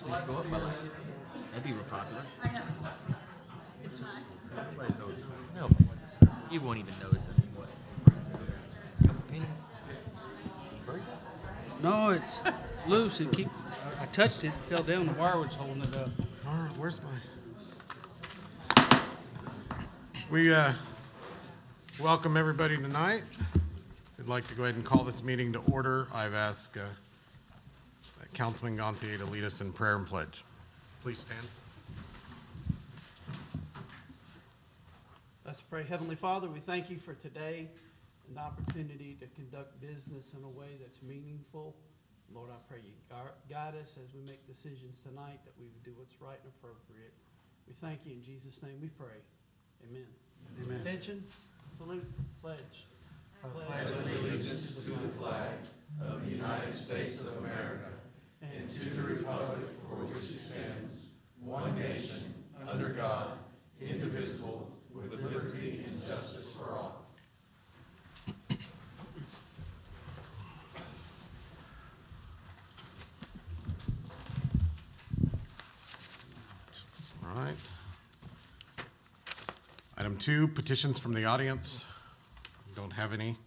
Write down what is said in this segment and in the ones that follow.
price need to go up by like, that'd be real popular. I know. It's nice. Nobody notice that. No, you won't even notice it anymore. Couple pennies. No, it's loose. I touched it, it fell down. The wire was holding it up. All right, where's my? We welcome everybody tonight. I'd like to go ahead and call this meeting to order. I've asked Councilman Gonthier to lead us in prayer and pledge. Please stand. Let's pray. Heavenly Father, we thank you for today and the opportunity to conduct business in a way that's meaningful. Lord, I pray you guide us as we make decisions tonight, that we would do what's right and appropriate. We thank you. In Jesus' name we pray. Amen. Amen. Attention, salute, pledge. I pledge allegiance to the flag of the United States of America and to the republic for which it stands, one nation, under God, indivisible, with liberty and justice for all. All right. Item 2, petitions from the audience. Don't have any.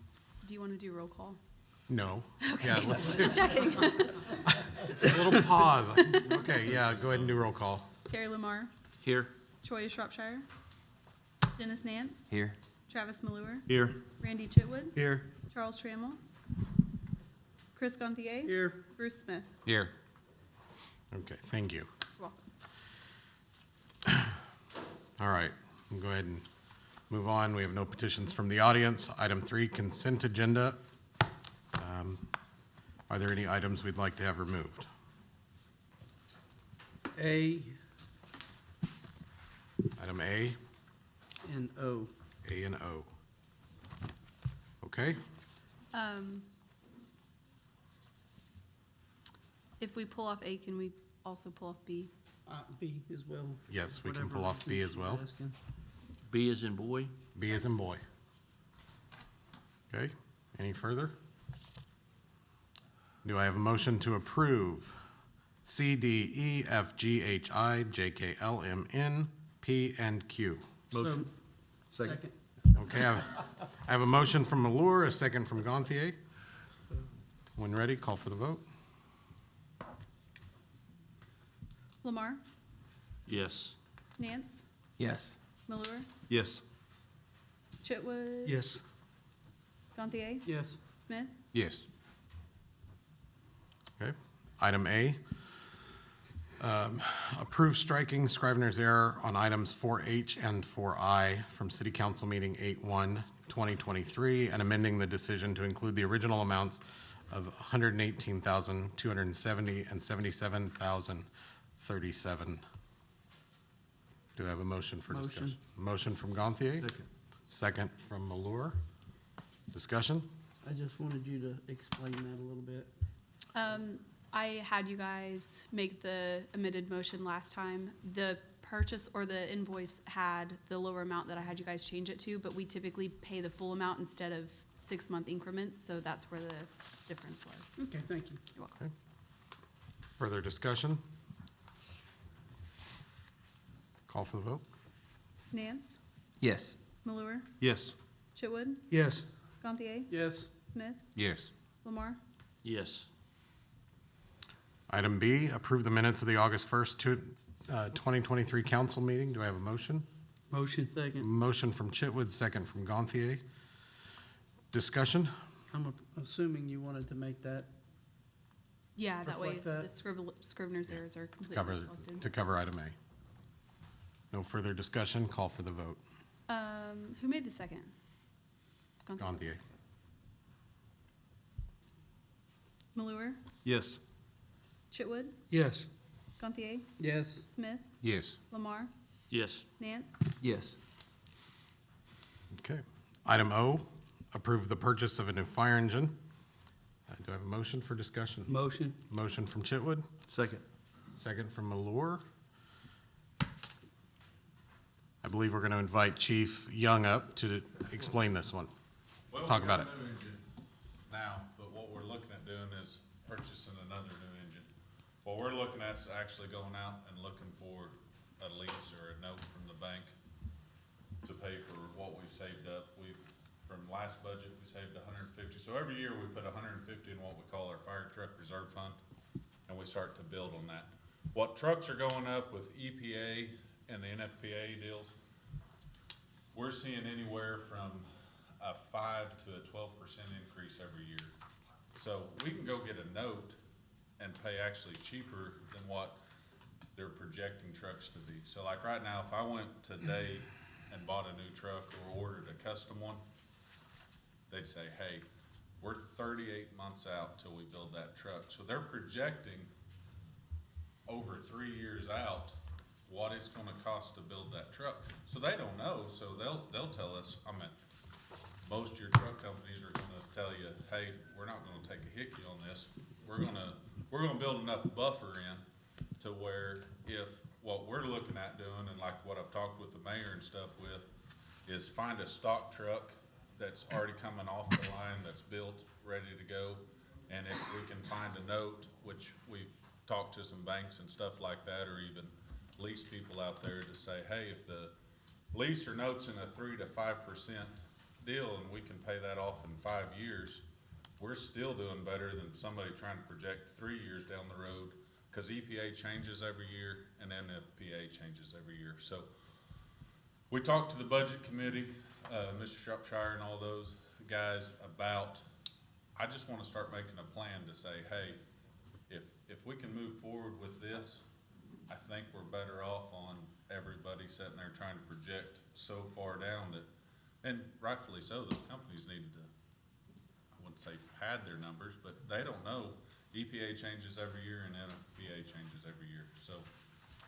Do you want to do roll call? No. Okay. Yeah, let's Just checking. a little pause. Okay, yeah, go ahead and do roll call. Terry Lamar, Here. Troy Shropshire, Dennis Nance, Here. Travis Malure, Here. Randy Chitwood, Here. Charles Trammell, Chris Gonthier, Here. Bruce Smith. Here. Okay, thank you. You're welcome. All right, we'll go ahead and move on. We have no petitions from the audience. Item 3, consent agenda. Are there any items we'd like to have removed? A Item A, and O. A and O. Okay, If we pull off A, can we also pull off B? B as well. yes, we can Whatever pull off B as well. you're asking. B as in boy. B as in boy. Okay, any further? Do I have a motion to approve C, D, E, F, G, H, I, J, K, L, M, N, P, and Q? Motion. Second. Okay, I have a motion from Malure, a second from Gonthier. When ready, call for the vote. Lamar, Yes. Nance, Yes. Malure, Yes. Chitwood, Yes. Gonthier, Yes. Smith. Yes. Okay, item A. Approve striking Scrivener's error on items 4H and 4I from City Council Meeting 8/1/2023 and amending the decision to include the original amounts of $118,270 and $77,037. Do I have a motion for discussion? Motion from Gonthier? Second. Second from Malure. Discussion? I just wanted you to explain that a little bit. I had you guys make the amended motion last time. The purchase or the invoice had the lower amount that I had you guys change it to, but we typically pay the full amount instead of 6-month increments, so that's where the difference was. Okay, thank you. You're welcome. Further discussion? Call for the vote. Nance, Yes. Malure, Yes. Chitwood, Yes. Gonthier, Yes. Smith, Yes. Lamar. Yes. Item B, approve the minutes of the August 1st, 2023 council meeting. Do I have a motion? Motion. Second. Motion from Chitwood, second from Gonthier. Discussion? I'm assuming you wanted to make that. Yeah, that way Reflect that. the Scrivener's errors are completely Cover, reflected. to cover item A. No further discussion. Call for the vote. Who made the second? Gonthier. Malure, Yes. Chitwood, Yes. Gonthier, Yes. Smith, Yes. Lamar, Yes. Nance. Yes. Okay. Item O, approve the purchase of a new fire engine. Do I have a motion for discussion? Motion. Motion from Chitwood, Second. second from Malure. I believe we're going to invite Chief Young up to explain this one. Well, Talk we got about a new engine now, but what we're looking at doing is purchasing another new engine. What we're looking at is actually going out and looking for a lease or a note from the bank to pay for what we saved up. From last budget, we saved 150. So every year we put 150 in what we call our fire truck reserve fund, and we start to build on that. What trucks are going up with EPA and the NFPA deals, we're seeing anywhere from a 5 to a 12% increase every year. So we can go get a note and pay actually cheaper than what they're projecting trucks to be. So like right now, if I went today and bought a new truck or ordered a custom one, they'd say, hey, we're 38 months out till we build that truck. So they're projecting over 3 years out what it's gonna cost to build that truck. So they don't know, so they'll tell us, most of your truck companies are gonna tell you, hey, we're not gonna take a hickey on this. We're gonna build enough buffer in to where if what we're looking at doing, and like what I've talked with the mayor and stuff with, is find a stock truck that's already coming off the line, that's built, ready to go. And if we can find a note, which we've talked to some banks and stuff like that, or even lease people out there to say, hey, if the lease or note's in a 3 to 5% deal and we can pay that off in 5 years, we're still doing better than somebody trying to project 3 years down the road, because EPA changes every year and NFPA changes every year. So we talked to the budget committee, Mr. Shropshire and all those guys about, I just want to start making a plan to say, hey, if we can move forward with this, I think we're better off on everybody sitting there trying to project so far down that, and rightfully so, those companies needed to, I wouldn't say pad their numbers, but they don't know. EPA changes every year and NFPA changes every year. So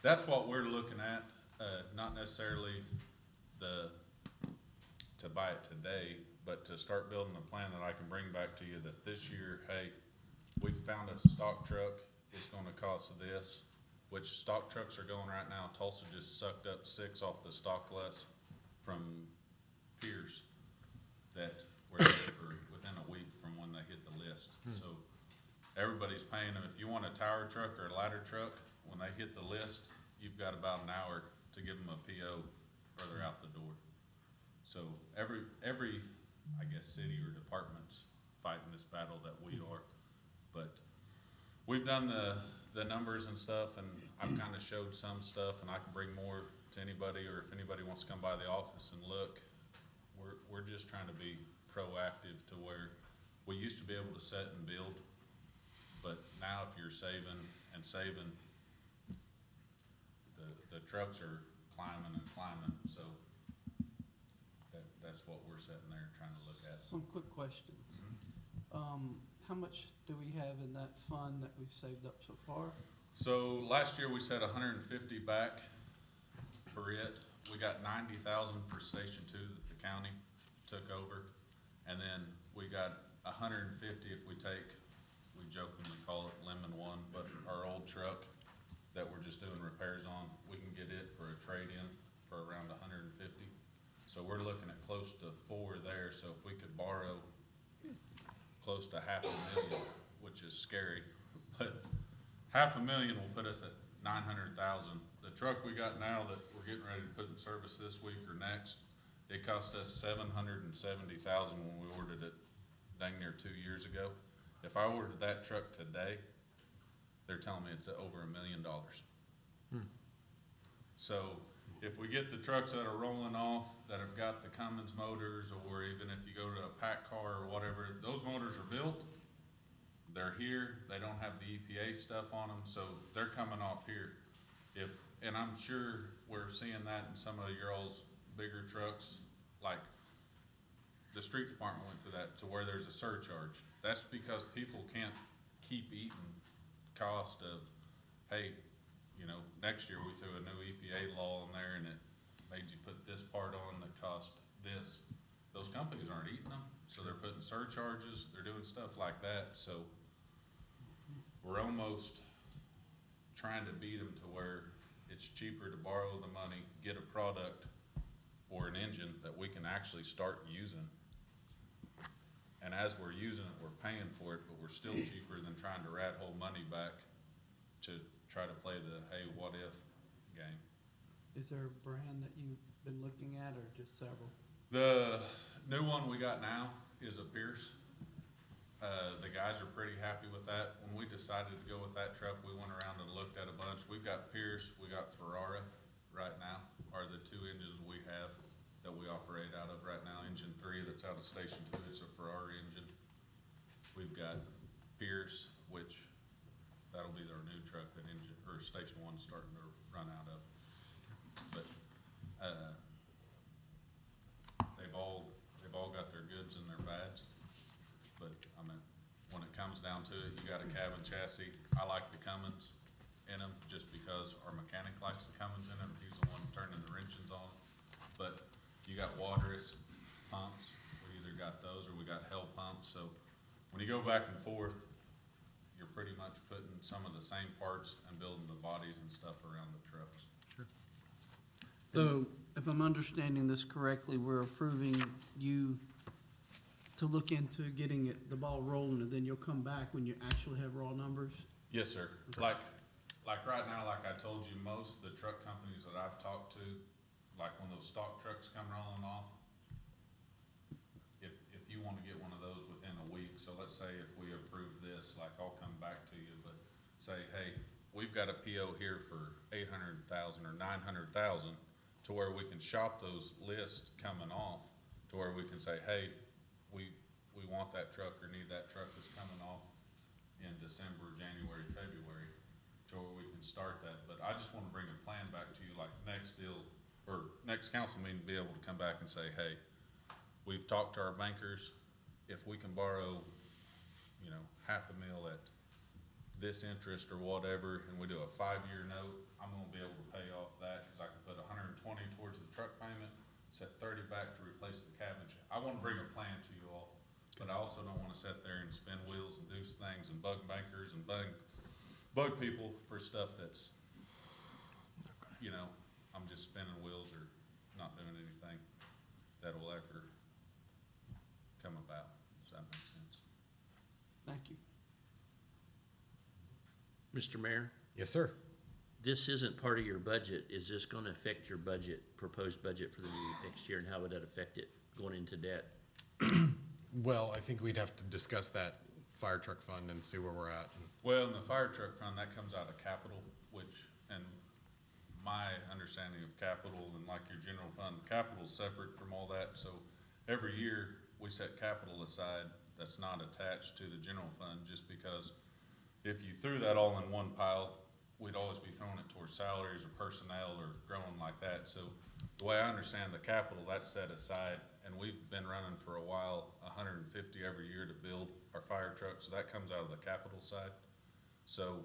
that's what we're looking at, not necessarily to buy it today, but to start building a plan that I can bring back to you that this year, hey, we found a stock truck, it's gonna cost this, which stock trucks are going right now. Tulsa just sucked up 6 off the stock list from Pierce that were there for within a week from when they hit the list. So everybody's paying them. If you want a tower truck or a ladder truck, when they hit the list, you've got about an hour to give them a PO or they're out the door. So every I guess city or department's fighting this battle that we are, but we've done the numbers and stuff, and I've kind of showed some stuff, and I can bring more to anybody, or if anybody wants to come by the office and look. We're just trying to be proactive to where we used to be able to set and build, but now if you're saving and saving, the trucks are climbing and climbing. So that's what we're sitting there trying to look at. Some quick questions. How much do we have in that fund that we've saved up so far? So last year we set 150 back for it. We got 90,000 for Station 2 that the county took over, and then we got 150 if we take, we jokingly call it Lemon One, but our old truck that we're just doing repairs on, we can get it for a trade-in for around 150. So we're looking at close to 4 there. So if we could borrow close to $500,000, which is scary, but $500,000 will put us at 900,000. The truck we got now that we're getting ready to put in service this week or next, it cost us $770,000 when we ordered it dang near 2 years ago. If I ordered that truck today, they're telling me it's over $1 million. So if we get the trucks that are rolling off, that have got the Cummins motors, or even if you go to a pack car or whatever, those motors are built, they're here, they don't have the EPA stuff on them, so they're coming off here. And I'm sure we're seeing that in some of your all's bigger trucks, like the street department went to that, to where there's a surcharge. That's because people can't keep eating cost of, hey, you know, next year we threw a new EPA law in there and it made you put this part on that cost this. Those companies aren't eating them, so they're putting surcharges, they're doing stuff like that. So we're almost trying to beat them to where it's cheaper to borrow the money, get a product or an engine that we can actually start using. And as we're using it, we're paying for it, but we're still cheaper than trying to rat hole money back to try to play the, hey, what if game. Is there a brand that you've been looking at or just several? The new one we got now is a Pierce. The guys are pretty happy with that. When we decided to go with that truck, we went around and looked at a bunch. We've got Pierce, we got Pryor right now, are the two engines we have that we operate out of right now. Engine 3 that's out of Station 2, it's a Ferrari engine. We've got Pierce, which that'll be their new truck that engine, or Station 1's starting to run out of. But, they've all got their goods and their bads. But, I mean, when it comes down to it, you got a cab and chassis. I like the Cummins in them just because our mechanic likes the Cummins in them. He's the one turning the wrenches on. But you got waterless pumps. We either got those or we got Hell pumps. So when you go back and forth, you're pretty much putting some of the same parts and building the bodies and stuff around the trucks. So if I'm understanding this correctly, we're approving you to look into getting the ball rolling, and then you'll come back when you actually have raw numbers? Yes, sir. Like right now, like I told you, most of the truck companies that I've talked to, like when those stock trucks come rolling off, if you wanna get one of those within a week, so let's say if we approve this, like I'll come back to you, but say, hey, we've got a PO here for 800,000 or 900,000, to where we can shop those lists coming off, to where we can say, hey, we want that truck or need that truck that's coming off in December, January, February, to where we can start that. But I just wanna bring a plan back to you, like next deal, or next council meeting, be able to come back and say, hey, we've talked to our bankers, if we can borrow, you know, $500,000 at this interest or whatever, and we do a 5-year note, I'm gonna be able to pay off that, cause I can put 120 towards the truck payment, set 30 back to replace the cabin. I wanna bring a plan to you all, but I also don't wanna sit there and spin wheels and do things and bug bankers and bug people for stuff that's, you know, I'm just spinning wheels or not doing anything that will ever come about. Does that make sense? Thank you. Mr. Mayor, Yes, sir. this isn't part of your budget. Is this gonna affect your budget, proposed budget for the next year, and how would that affect it going into debt? Well, I think we'd have to discuss that fire truck fund and see where we're at. Well, in the fire truck fund, that comes out of capital, which, and my understanding of capital and like your general fund, capital's separate from all that. So every year, we set capital aside that's not attached to the general fund, just because if you threw that all in one pile, we'd always be throwing it towards salaries or personnel or growing like that. So the way I understand the capital, that's set aside, and we've been running for a while, 150 every year to build our fire trucks, so that comes out of the capital side. So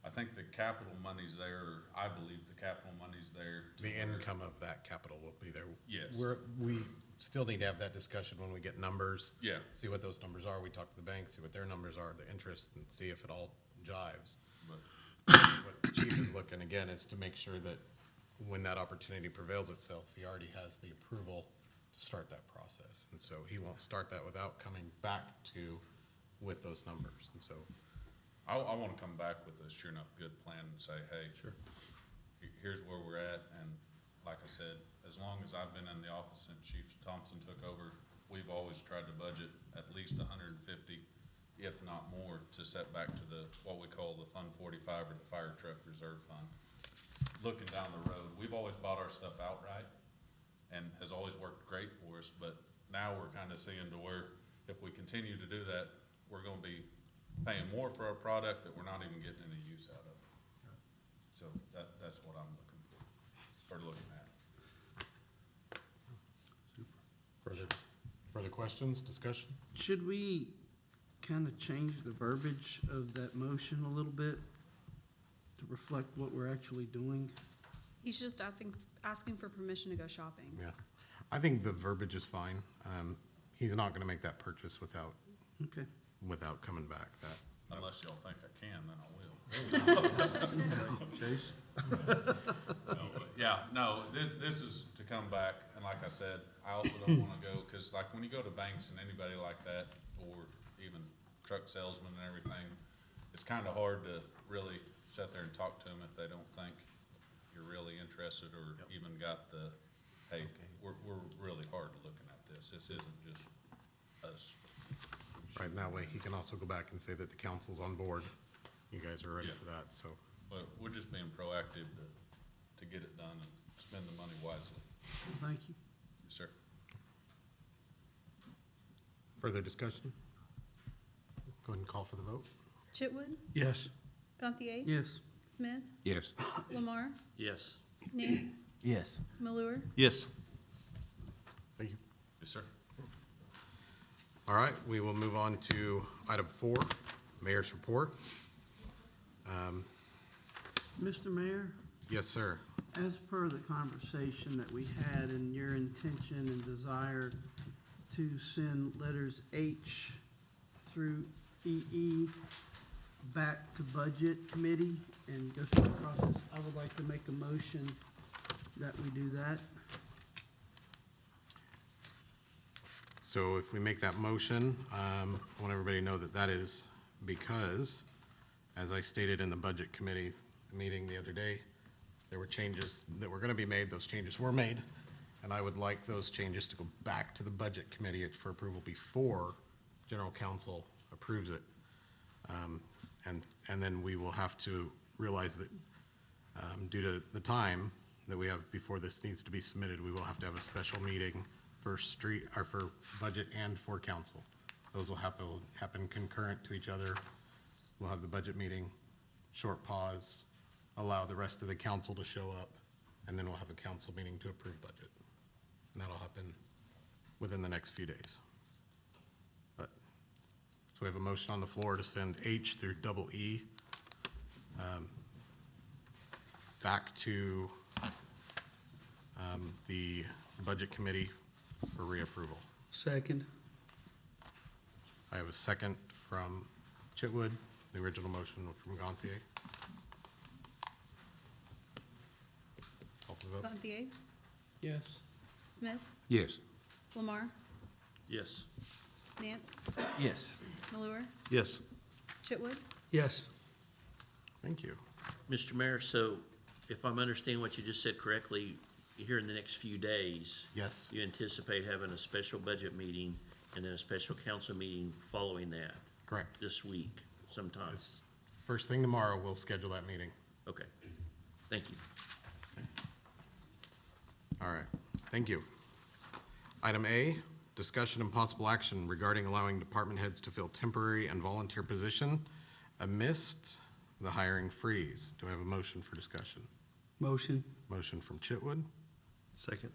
I think the capital money's there, or I believe the capital money's there. The income of that capital will be there. Yes. We still need to have that discussion when we get numbers. Yeah. See what those numbers are. We talk to the bank, see what their numbers are, the interest, and see if it all jives. But What the chief is looking, again, is to make sure that when that opportunity prevails itself, he already has the approval to start that process. And so he won't start that without coming back to, with those numbers. And so, I want to come back with a sure enough good plan and say, hey, sure. Here's where we're at. And like I said, as long as I've been in the office since Chief Thompson took over, we've always tried to budget at least 150, if not more, to set back to the, what we call the Fund 45 or the Fire Truck Reserve Fund. Looking down the road, we've always bought our stuff outright and has always worked great for us, but now we're kind of seeing to where if we continue to do that, we're going to be paying more for a product that we're not even getting any use out of. So that's what I'm looking for, or looking at. Further questions, discussion? Should we kind of change the verbiage of that motion a little bit to reflect what we're actually doing? He's just asking for permission to go shopping. Yeah. I think the verbiage is fine. He's not gonna make that purchase without coming back. Unless y'all think I can, then I will. Chase? Yeah, no, this is to come back, and like I said, I also don't wanna go, cause like when you go to banks and anybody like that, or even truck salesmen and everything, it's kinda hard to really sit there and talk to them if they don't think you're really interested or even got the, hey, we're really hard looking at this. This isn't just us. Right, and that way he can also go back and say that the council's on board. You guys are ready Yeah. for that, so. But we're just being proactive to get it done and spend the money wisely. Thank you. Yes, sir. Further discussion? Go ahead and call for the vote. Chitwood, Yes. Gantier, Yes. Smith, Yes. Lamar, Yes. Nance, Yes. Malure, Yes. Thank you. Yes, sir. All right, we will move on to item 4, mayor's report. Mr. Mayor, Yes, sir. as per the conversation that we had and your intention and desire to send letters H through EE back to Budget Committee and go through the process, I would like to make a motion that we do that. So if we make that motion, I want everybody to know that that is because, as I stated in the Budget Committee meeting the other day, there were changes that were going to be made. Those changes were made, and I would like those changes to go back to the Budget Committee for approval before General Counsel approves it. And then we will have to realize that due to the time that we have before this needs to be submitted, we will have to have a special meeting for for budget and for council. Those will happen concurrent to each other. We'll have the budget meeting, short pause, allow the rest of the council to show up, and then we'll have a council meeting to approve budget. And that'll happen within the next few days. But, so we have a motion on the floor to send H through double E back to the Budget Committee for reapproval. Second. I have a second from Chitwood, the original motion from Gantier. Call for the vote. Gantier, Yes. Smith, Yes. Lamar, Yes. Nance, Yes. Malure, Yes. Chitwood, Yes. Thank you. Mr. Mayor, so if I'm understanding what you just said correctly, here in the next few days, Yes. you anticipate having a special budget meeting and then a special council meeting following that Correct. this week sometime? This first thing tomorrow, we'll schedule that meeting. Okay. Thank you. All right, thank you. Item A, discussion and possible action regarding allowing department heads to fill temporary and volunteer position amidst the hiring freeze. Do I have a motion for discussion? Motion. Motion from Chitwood, Second.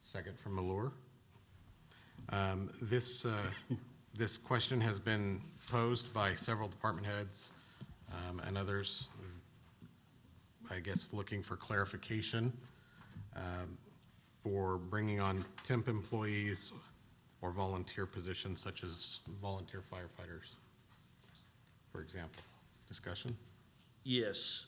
second from Malure. This question has been posed by several department heads and others, I guess, looking for clarification for bringing on temp employees or volunteer positions such as volunteer firefighters, for example. Discussion? Yes.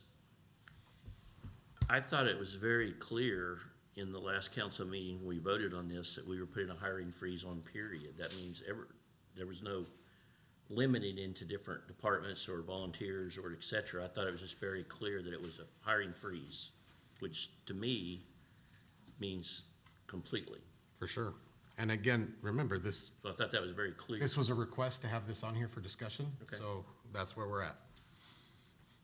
I thought it was very clear in the last council meeting, we voted on this, that we were putting a hiring freeze on, period. That means there was no limiting into different departments or volunteers or et cetera. I thought it was just very clear that it was a hiring freeze, which to me means completely. For sure. And again, remember, this So I thought that was very clear. was a request to have this on here for discussion, Okay. so that's where we're at.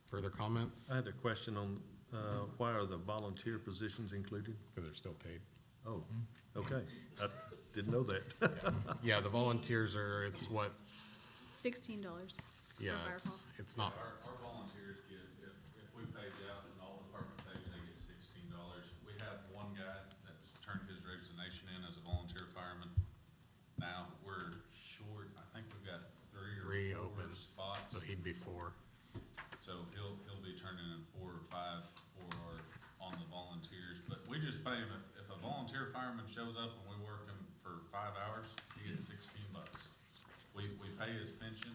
Further comments? I had a question on, why are the volunteer positions included? Because they're still paid. Oh, okay, I didn't know that. Yeah, the volunteers are, it's what, $16. yeah, fire call. it's not, Our volunteers get, if we pay it out and all department pays, they get $16. We have one guy that's turned his resignation in as a volunteer fireman. Now, we're short, I think we've got three or four Reopen. spots. so he'd be 4. So he'll be turning in 4 or 5 on the volunteers, but we just pay him, if a volunteer fireman shows up and we work him for 5 hours, he gets $16. We pay his pension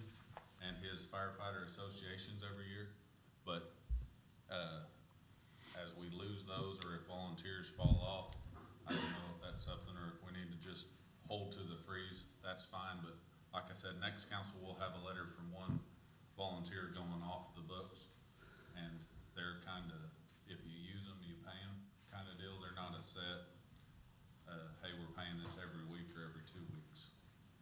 and his firefighter associations every year, but, as we lose those or if volunteers fall off, I don't know if that's something or if we need to just hold to the freeze, that's fine, but like I said, next council will have a letter from one volunteer going off the books. And they're kinda, if you use them, you pay them kinda deal. They're not a set, hey, we're paying this every week or every 2 weeks.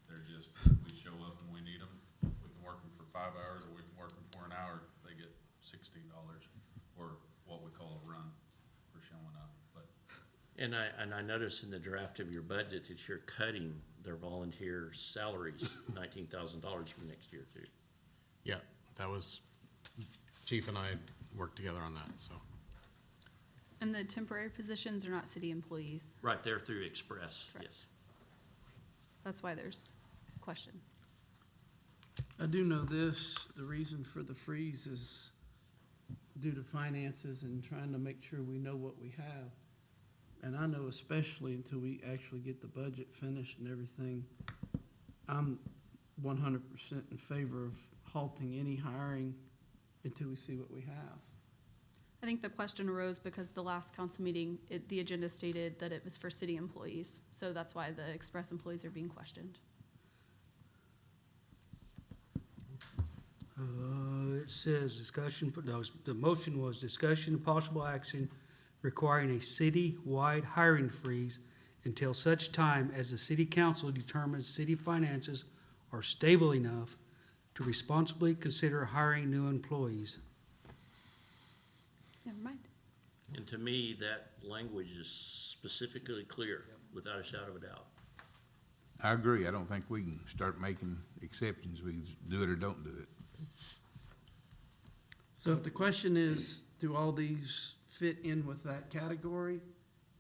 They're just, we show up and we need them. We can work them for 5 hours or we can work them for an hour. They get $16 or what we call a run for showing up. But And I noticed in the draft of your budget that you're cutting their volunteer salaries, $19,000 from next year too. Yeah, that was, Chief and I worked together on that, so. And the temporary positions are not city employees. Right there through Express, Correct. yes. That's why there's questions. I do know this, the reason for the freeze is due to finances and trying to make sure we know what we have. And I know especially until we actually get the budget finished and everything, I'm 100% in favor of halting any hiring until we see what we have. I think the question arose because the last council meeting, the agenda stated that it was for city employees. So that's why the Express employees are being questioned. It says discussion, the motion was discussion of possible action requiring a city-wide hiring freeze until such time as the city council determines city finances are stable enough to responsibly consider hiring new employees. Never mind. And to me, that language is specifically clear, without a shadow of a doubt. I agree. I don't think we can start making exceptions. We do it or don't do it. So if the question is, do all these fit in with that category?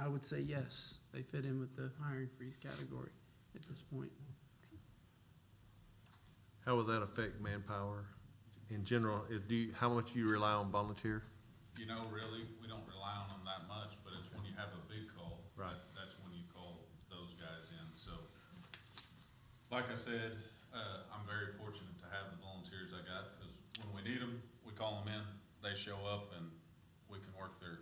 I would say yes, they fit in with the hiring freeze category at this point. How will that affect manpower in general? How much do you rely on volunteer? you know, really, we don't rely on them that much, but it's when you have a big call. Right. That's when you call those guys in, so. Like I said, I'm very fortunate to have the volunteers I got, because when we need them, we call them in, they show up, and we can work them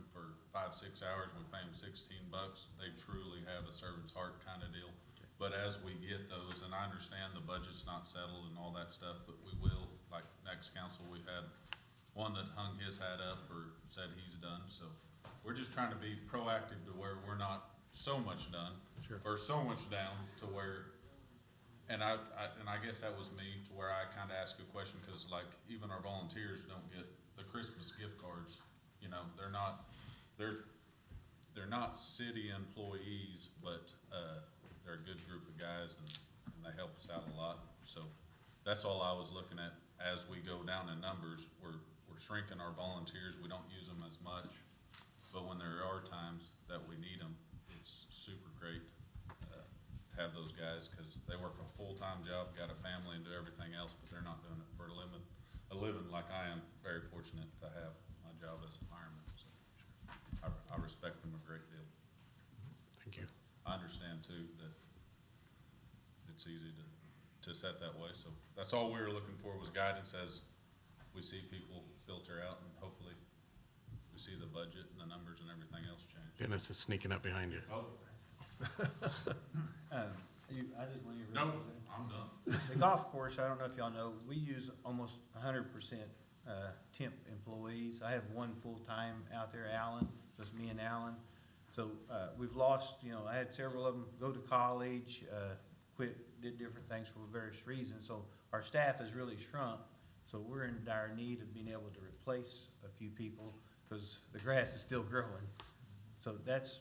for 5-6 hours, and we pay them $16. They truly have a servant's heart kind of deal. But as we get those, and I understand the budget's not settled and all that stuff, but we will, like next council, we've had one that hung his hat up or said he's done, so we're just trying to be proactive to where we're not so much done. Sure. Or so much down to where, and I guess that was me, to where I kinda asked a question, cause like, even our volunteers don't get the Christmas gift cards, you know, they're not city employees, but, they're a good group of guys and they help us out a lot, so that's all I was looking at. As we go down in numbers, we're shrinking our volunteers, we don't use them as much, but when there are times that we need them, it's super great to have those guys, because they work a full-time job, got a family and do everything else, but they're not doing it for a living like I am. Very fortunate to have my job as a fireman, so I respect them a great deal. Thank you. I understand too that it's easy to set that way, so that's all we were looking for, was guidance as we see people filter out, and hopefully we see the budget and the numbers and everything else change. Dennis is sneaking up behind you. Oh, I didn't want you to. no, I'm done. The golf course, I don't know if y'all know, we use almost 100% temp employees. I have one full-time out there, Alan, just me and Alan. So we've lost, I had several of them go to college, quit, did different things for various reasons. So our staff has really shrunk. So we're in dire need of being able to replace a few people, because the grass is still growing. So that's,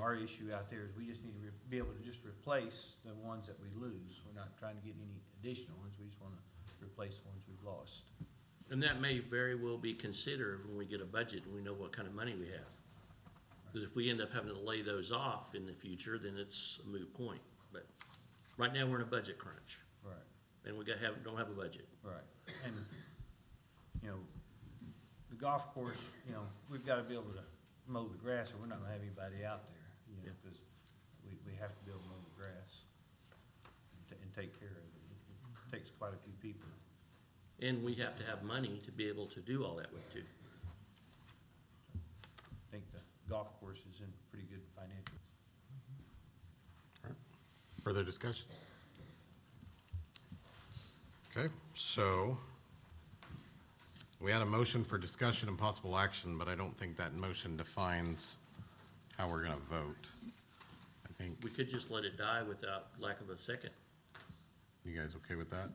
our issue out there is we just need to be able to just replace the ones that we lose. We're not trying to get any additional ones. We just want to replace the ones we've lost. And that may very well be considered when we get a budget and we know what kind of money we have. Because if we end up having to lay those off in the future, then it's a moot point. But right now, we're in a budget crunch, Right. and we don't have a budget. Right. And, the golf course, we've got to be able to mow the grass, or we're not going to have anybody out there, Yeah. because we have to be able to mow the grass and take care of it. It takes quite a few people. And we have to have money to be able to do all that with too. I think the golf course is in pretty good financial. Further discussion? Okay, so we had a motion for discussion and possible action, but I don't think that motion defines how we're gonna vote. I think, We could just let it die without lack of a second. you guys okay with that?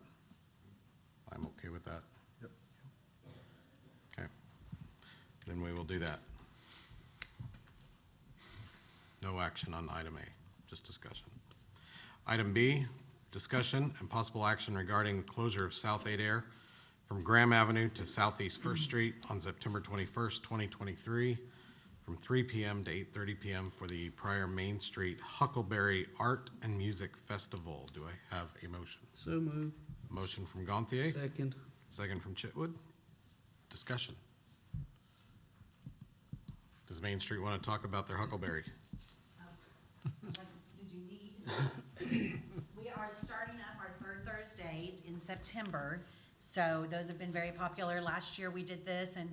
I'm okay with that. Yep. Okay, then we will do that. No action on item A, just discussion. Item B, discussion and possible action regarding the closure of South 8 Air from Graham Avenue to Southeast First Street on September 21st, 2023, from 3 p.m. to 8:30 p.m. for the Pryor Main Street Huckleberry Art and Music Festival. Do I have a motion? So move. Motion from Gantier, Second. second from Chitwood. Discussion. Does Main Street want to talk about their Huckleberry? Did you need? We are starting up our third Thursdays in September, so those have been very popular. Last year we did this, and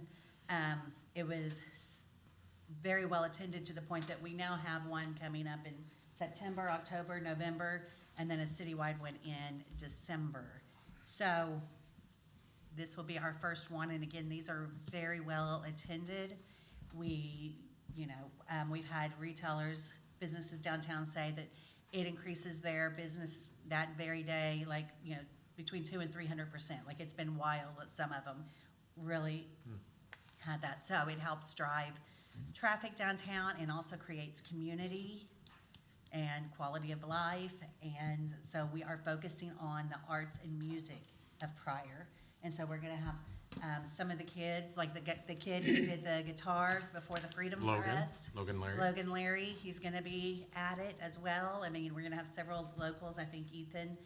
it was very well attended to the point that we now have one coming up in September, October, November, and then a citywide one in December. So this will be our first one, and again, these are very well attended. We, we've had retailers, businesses downtown say that it increases their business that very day, between 200% and 300%. Like, it's been wild that some of them really had that. So it helps drive traffic downtown and also creates community and quality of life. And so we are focusing on the arts and music of Pryor. And so we're gonna have some of the kids, like the kid who did the guitar before the Freedom Arrest. Logan Larry, he's gonna be at it as well. I mean, we're gonna have several locals. I think Ethan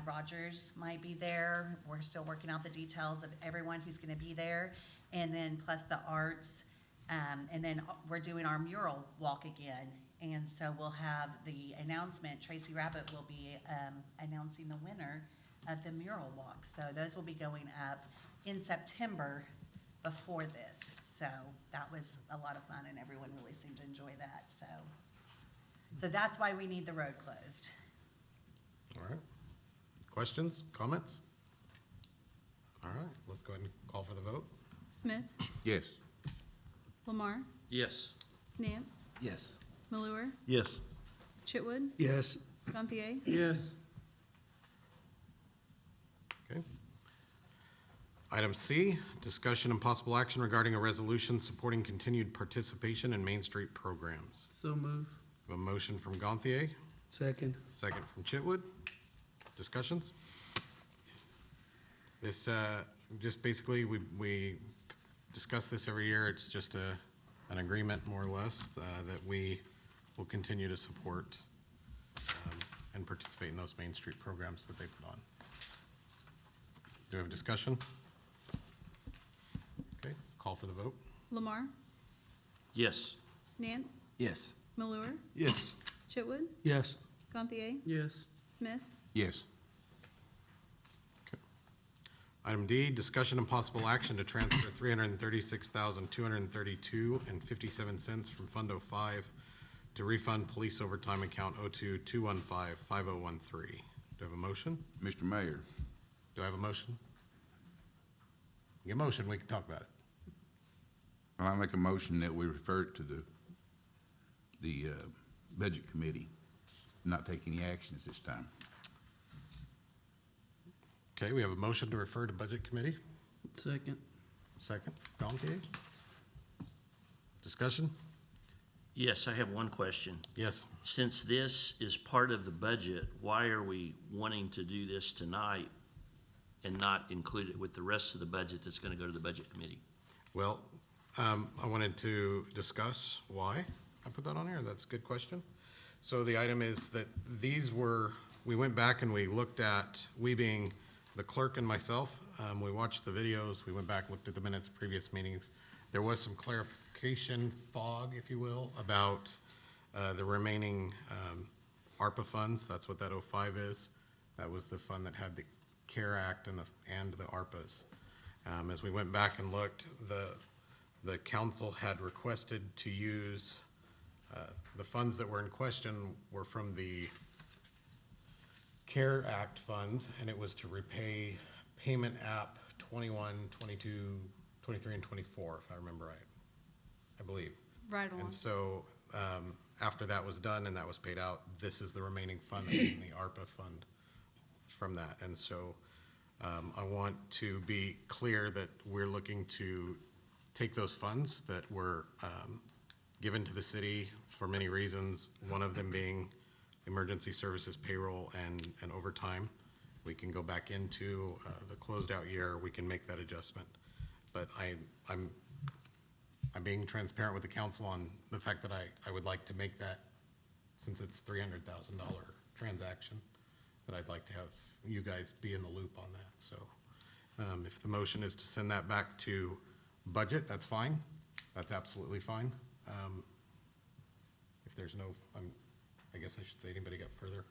Rogers might be there. We're still working out the details of everyone who's gonna be there. And then plus the arts, and then we're doing our mural walk again. And so we'll have the announcement. Tracy Rabbit will be announcing the winner of the mural walk. So those will be going up in September before this. So that was a lot of fun, and everyone really seemed to enjoy that. So that's why we need the road closed. All right. Questions, comments? All right, let's go ahead and call for the vote. Smith, Yes. Lamar, Yes. Nance, Yes. Malure, Yes. Chitwood, Yes. Gantier, Yes. Okay. Item C, discussion and possible action regarding a resolution supporting continued participation in Main Street programs. So move. We have a motion from Gantier, Second. second from Chitwood. Discussions? This, just basically, we discuss this every year. It's just an agreement, more or less, that we will continue to support and participate in those Main Street programs that they put on. Do we have discussion? Okay, call for the vote. Lamar, Yes. Nance, Yes. Malure, Yes. Chitwood, Yes. Gantier, Yes. Smith, Yes. Okay. Item D, discussion and possible action to transfer $336,232.57 from Fund 05 to refund police overtime account 02-215-5013. Do I have a motion? Mr. Mayor, Do I have a motion? Get a motion, we can talk about it. I make a motion that we refer it to the Budget Committee, not take any action at this time. Okay, we have a motion to refer to Budget Committee. Second. Second, Gantier. Discussion? Yes, I have one question. Yes. Since this is part of the budget, why are we wanting to do this tonight and not include it with the rest of the budget that's gonna go to the Budget Committee? Well, I wanted to discuss why I put that on here. That's a good question. So the item is that we went back and we looked at, we being the clerk and myself, we watched the videos, we went back, looked at the minutes of previous meetings. There was some clarification fog, if you will, about the remaining ARPA funds. That's what that 05 is. That was the fund that had the CARE Act and the ARPAs. As we went back and looked, the council had requested to use the funds that were in question were from the CARE Act funds, and it was to repay payment app 21, 22, 23, and 24, if I remember right, I believe. Right along. And so, after that was done and that was paid out, this is the remaining fund in the ARPA fund from that. And so, I want to be clear that we're looking to take those funds that were, given to the city for many reasons, one of them being emergency services payroll and overtime. We can go back into, the closed out year, we can make that adjustment. But I'm being transparent with the council on the fact that I would like to make that, since it's $300,000 transaction, that I'd like to have you guys be in the loop on that. So if the motion is to send that back to budget, that's fine. That's absolutely fine. If there's no, I guess I should say, anybody got further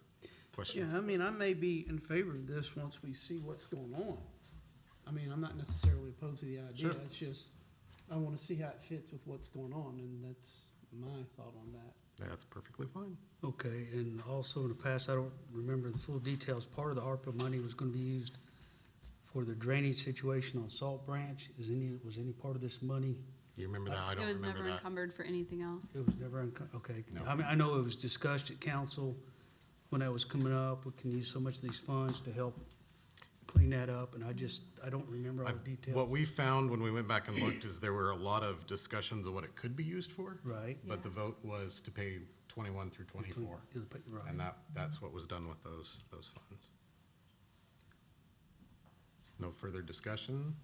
questions? Yeah, I mean, I may be in favor of this once we see what's going on. I mean, I'm not necessarily opposed to the idea. Sure. It's just, I want to see how it fits with what's going on, and that's my thought on that. That's perfectly fine. Okay, and also in the past, I don't remember the full details, part of the ARPA money was gonna be used for the drainage situation on Salt Branch. Was any part of this money? You remember that? I It don't was remember never that. encumbered for anything else. It was never, okay. No. I mean, I know it was discussed at council when that was coming up, we can use so much of these funds to help clean that up, and I don't remember all the details. What we found when we went back and looked is there were a lot of discussions of what it could be used for. Right. But the vote was to pay 21 through 24. Right. And that's what was done with those funds. No further discussion.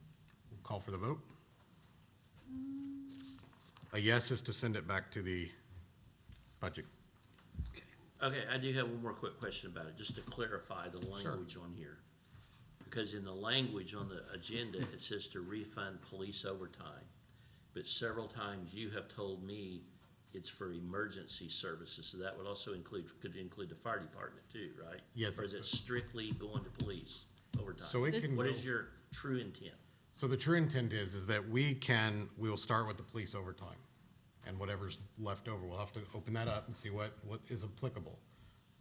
We'll call for the vote. A yes is to send it back to the budget. Okay, I do have one more quick question about it, just to clarify the language on here. Because in the language on the agenda, it says to refund police overtime. But several times you have told me it's for emergency services, so that would also could include the fire department too, right? Yes, Or it is it could. strictly going to police overtime? So it can What go- is your true intent? So the true intent is that we will start with the police overtime. And whatever's left over, we'll have to open that up and see what is applicable.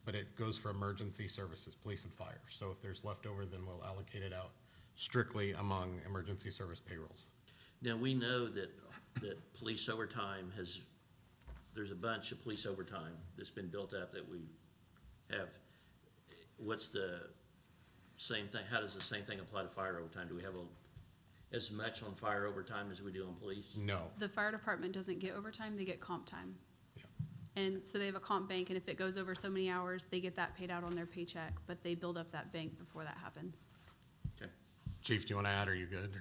But it goes for emergency services, police and fire. So if there's leftover, then we'll allocate it out strictly among emergency service payrolls. Now, we know that police overtime there's a bunch of police overtime that's been built up that we have. What's the same thing, how does the same thing apply to fire overtime? Do we have as much on fire overtime as we do on police? No. The fire department doesn't get overtime, they get comp time. Yeah. And so they have a comp bank, and if it goes over so many hours, they get that paid out on their paycheck, but they build up that bank before that happens. Okay. Chief, do you want to add, or are you good?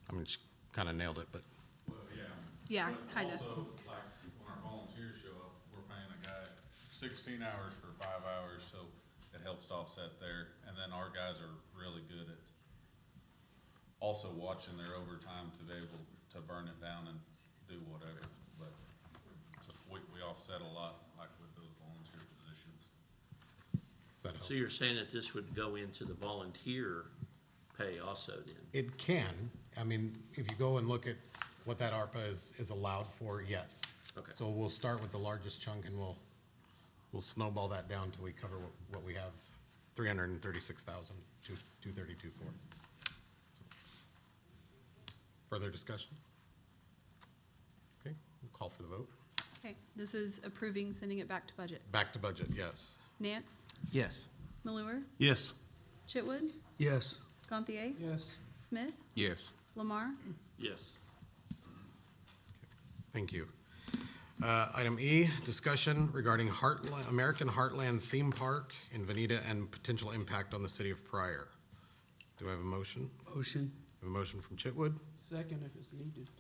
I mean, she kind of nailed it, but Well, yeah. Yeah, But kinda. Also, like, when our volunteers show up, we're paying a guy 16 hours for 5 hours, so it helps to offset there. And then our guys are really good at also watching their overtime to be able to burn it down and do whatever. But so we offset a lot, like with those volunteer positions. does that help? So you're saying that this would go into the volunteer pay also then? It can. I mean, if you go and look at what that ARPA is allowed for, yes. Okay. So we'll start with the largest chunk and we'll snowball that down until we cover what we have, 336,232 for. Further discussion? Okay, we'll call for the vote. Okay, this is approving sending it back to budget. Back to budget, yes. Nance, Yes. Malure, Yes. Chitwood, Yes. Gantier, Yes. Smith, Yes. Lamar. Yes. Thank you. Item E, discussion regarding American Heartland Theme Park in Veneta and potential impact on the city of Pryor. Do I have a motion? Motion. I have a motion from Chitwood, Second if it's needed.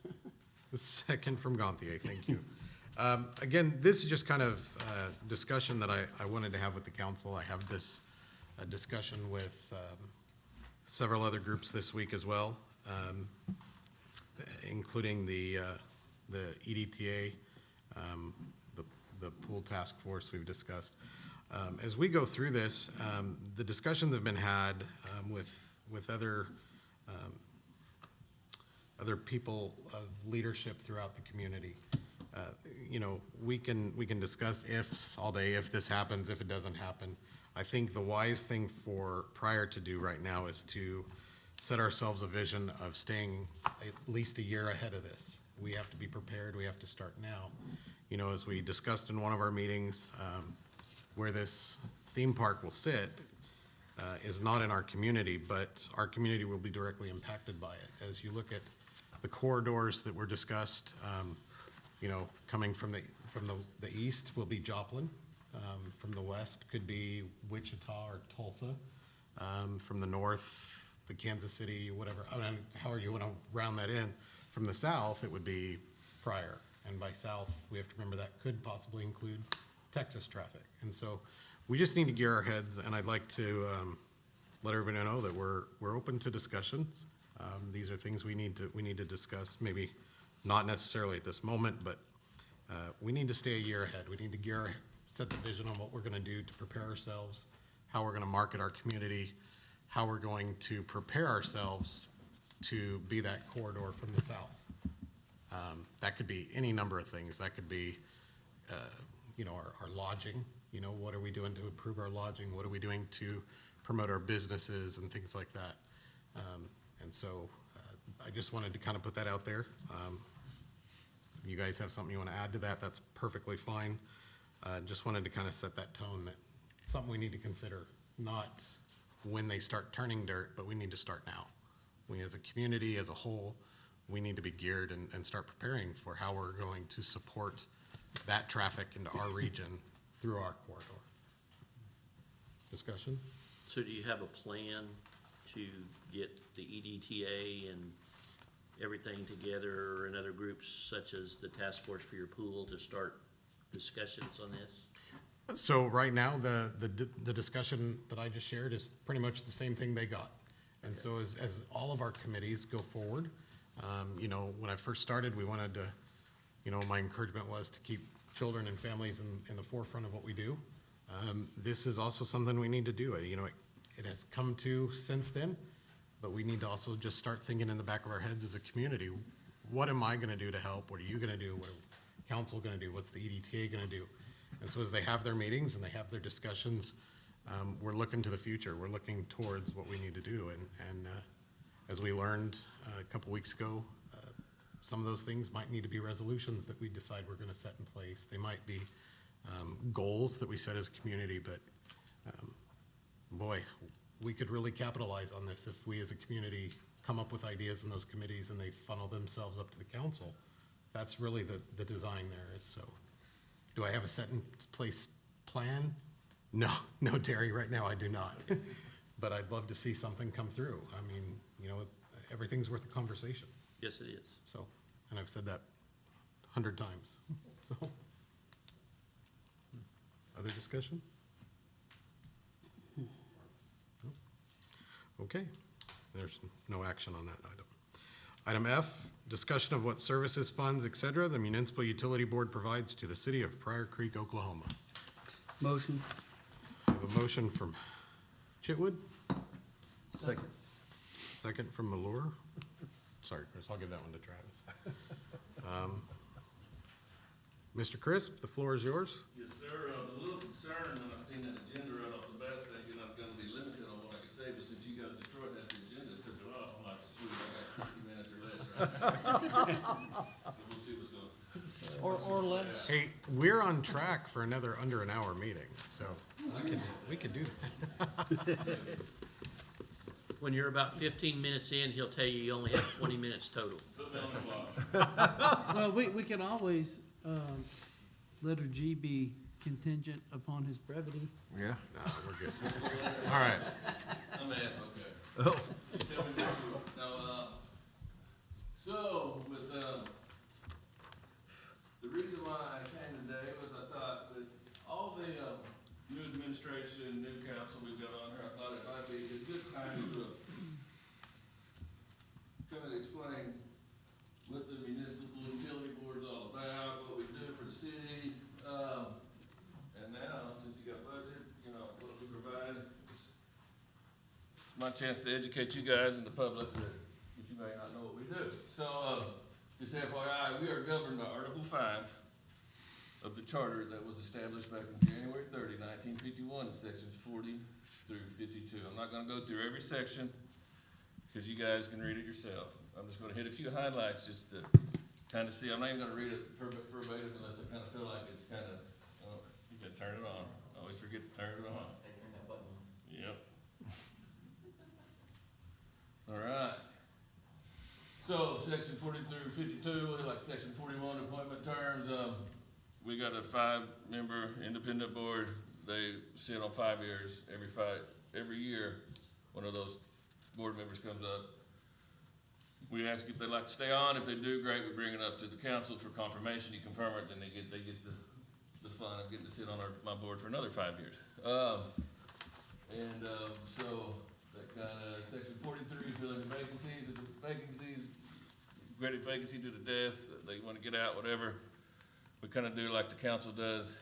the second from Gantier, thank you. Again, this is just kind of discussion that I wanted to have with the council. I have this discussion with several other groups this week as well, including the EDTA, the pool task force we've discussed. As we go through this, the discussions have been had with other people of leadership throughout the community. You know, we can discuss ifs all day, if this happens, if it doesn't happen. I think the wise thing for Pryor to do right now is to set ourselves a vision of staying at least a year ahead of this. We have to be prepared, we have to start now. You know, as we discussed in one of our meetings, where this theme park will sit is not in our community, but our community will be directly impacted by it. As you look at the corridors that were discussed, you know, coming from the east will be Joplin. From the west could be Wichita or Tulsa. From the north, the Kansas City, whatever, I mean, however you want to round that in. From the south, it would be Pryor. And by south, we have to remember that could possibly include Texas traffic. And so we just need to gear our heads, and I'd like to let everybody know that we're open to discussions. These are things we need to discuss, maybe not necessarily at this moment, but we need to stay a year ahead. We need to set the vision on what we're going to do to prepare ourselves, how we're going to market our community, how we're going to prepare ourselves to be that corridor from the south. That could be any number of things. That could be, you know, our lodging. You know, what are we doing to improve our lodging? What are we doing to promote our businesses and things like that? And so I just wanted to kind of put that out there. You guys have something you want to add to that, that's perfectly fine. Just wanted to kind of set that tone that it's something we need to consider, not when they start turning dirt, but we need to start now. We as a community, as a whole, we need to be geared and start preparing for how we're going to support that traffic into our region through our corridor. Discussion? So do you have a plan to get the EDTA and everything together, and other groups such as the task force for your pool to start discussions on this? So right now, the discussion that I just shared is pretty much the same thing they got. And so as all of our committees go forward, you know, when I first started, we wanted to, you know, my encouragement was to keep children and families in the forefront of what we do. This is also something we need to do. You know, it has come to since then, but we need to also just start thinking in the back of our heads as a community, what am I gonna do to help? What are you gonna do? What are council gonna do? What's the EDTA gonna do? And so as they have their meetings and they have their discussions, we're looking to the future. We're looking towards what we need to do. And as we learned a couple weeks ago, some of those things might need to be resolutions that we decide we're gonna set in place. They might be goals that we set as a community, but boy, we could really capitalize on this if we as a community come up with ideas in those committees and they funnel themselves up to the council. That's really the design there is. So do I have a set in place plan? No, Terry, right now I do not. But I'd love to see something come through. I mean, you know, everything's worth a conversation. Yes, it is. So, and I've said that 100 times. So, other discussion? No? Okay, there's no action on that item. Item F, discussion of what services, funds, et cetera, the Municipal Utility Board provides to the city of Pryor Creek, Oklahoma. Motion. I have a motion from Chitwood, Second. second from Malure. Sorry, Chris, I'll give that one to Travis. Mr. Crisp, the floor is yours. Yes, sir. I was a little concerned when I seen that agenda right off the bat, thinking I was gonna be limited on what I could say, but since you guys destroyed that agenda, took it off, I'm like, sweet, I got 60 minutes or less right now. So we'll see what's going. Or less. Hey, we're on track for another under an hour meeting, so we could do that. When you're about 15 minutes in, he'll tell you only have 20 minutes total. Put me on the block. Well, we can always, letter G be contingent upon his brevity. Yeah. No, we're good. All right. I'm F, okay. Oh. You tell me what you want. Now, so with, the reason why I came today was I thought with all the, new administration, new council we've got on here, I thought it might be a good time to kind of explain what the municipal utility board's all about, what we do for the city. And now, since you got budget, you know, what we provide, it's my chance to educate you guys and the public that you may not know what we do. So, just FYI, we are governed by Article 5, of the charter that was established back in January 30, 1951, sections 40 through 52. I'm not gonna go through every section, because you guys can read it yourself. I'm just gonna hit a few highlights just to kind of see. I'm not even gonna read it verbatim unless I kind of feel like it's kind of, you gotta turn it on. I always forget to turn it on. Turn that button on. Yep. All right. So, section 40 through 52, like section 41, appointment terms, we got a 5-member independent board. They sit on 5 years. Every year, one of those board members comes up. We ask if they'd like to stay on. If they do, great. We bring it up to the council for confirmation. You confirm it, then they get the fun of getting to sit on my board for another 5 years. So that kind of section 43, filling the vacancies. If the vacancies, graded vacancy due to death, they want to get out, whatever. We kind of do like the council does.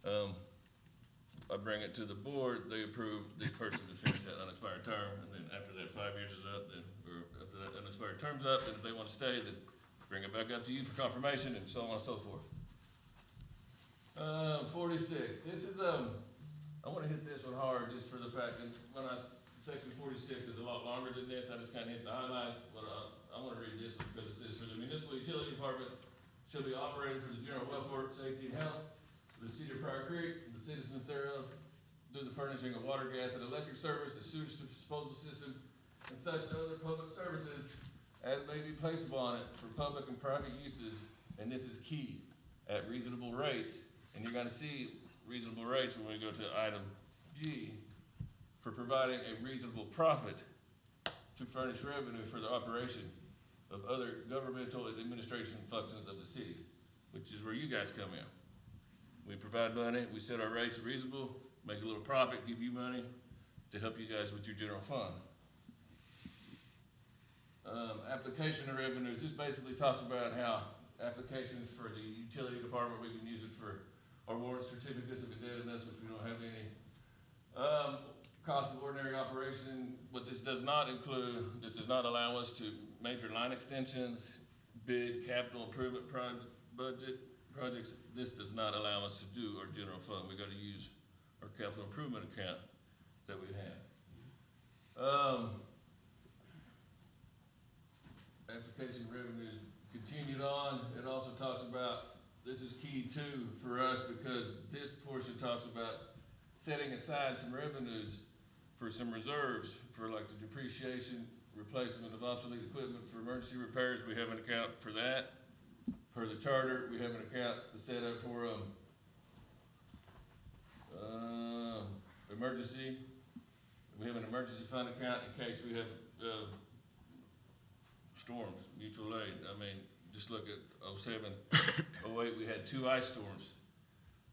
I bring it to the board, they approve the person to finish that unexpired term, and then after that 5 years is up, then, or after that unexpired term's up, then if they want to stay, then bring it back up to you for confirmation, and so on and so forth. 46, this is, I want to hit this one hard just for the fact that section 46 is a lot longer than this. I just kind of hit the highlights, but I want to read this one because it says, for the municipal utility department shall be operated for the general welfare, safety, and health of the city of Pryor Creek, and the citizens thereof, through the furnishing of water, gas, and electric service, the sewage disposal system, and such other public services as may be placed upon it for public and private uses, and this is key, at reasonable rates. And you're gonna see reasonable rates when we go to item G, for providing a reasonable profit to furnish revenue for the operation of other governmental and administration functions of the city, which is where you guys come in. We provide money, we set our rates reasonable, make a little profit, give you money to help you guys with your general fund. Application of revenues, this basically talks about how applications for the utility department, we can use it for our warrant certificates of indebtedness, which we don't have any. Cost of ordinary operation, what this does not include, this does not allow us to major line extensions, big capital improvement projects. This does not allow us to do our general fund. We gotta use our capital improvement account that we have. Application revenues continued on. It also talks about, this is key too for us because this portion talks about setting aside some revenues for some reserves for like the depreciation, replacement of obsolete equipment for emergency repairs. We have an account for that. Per the charter, we have an account set up for emergency. We have an emergency fund account in case we have storms, mutual aid. I mean, just look at 07, 08, we had 2 ice storms.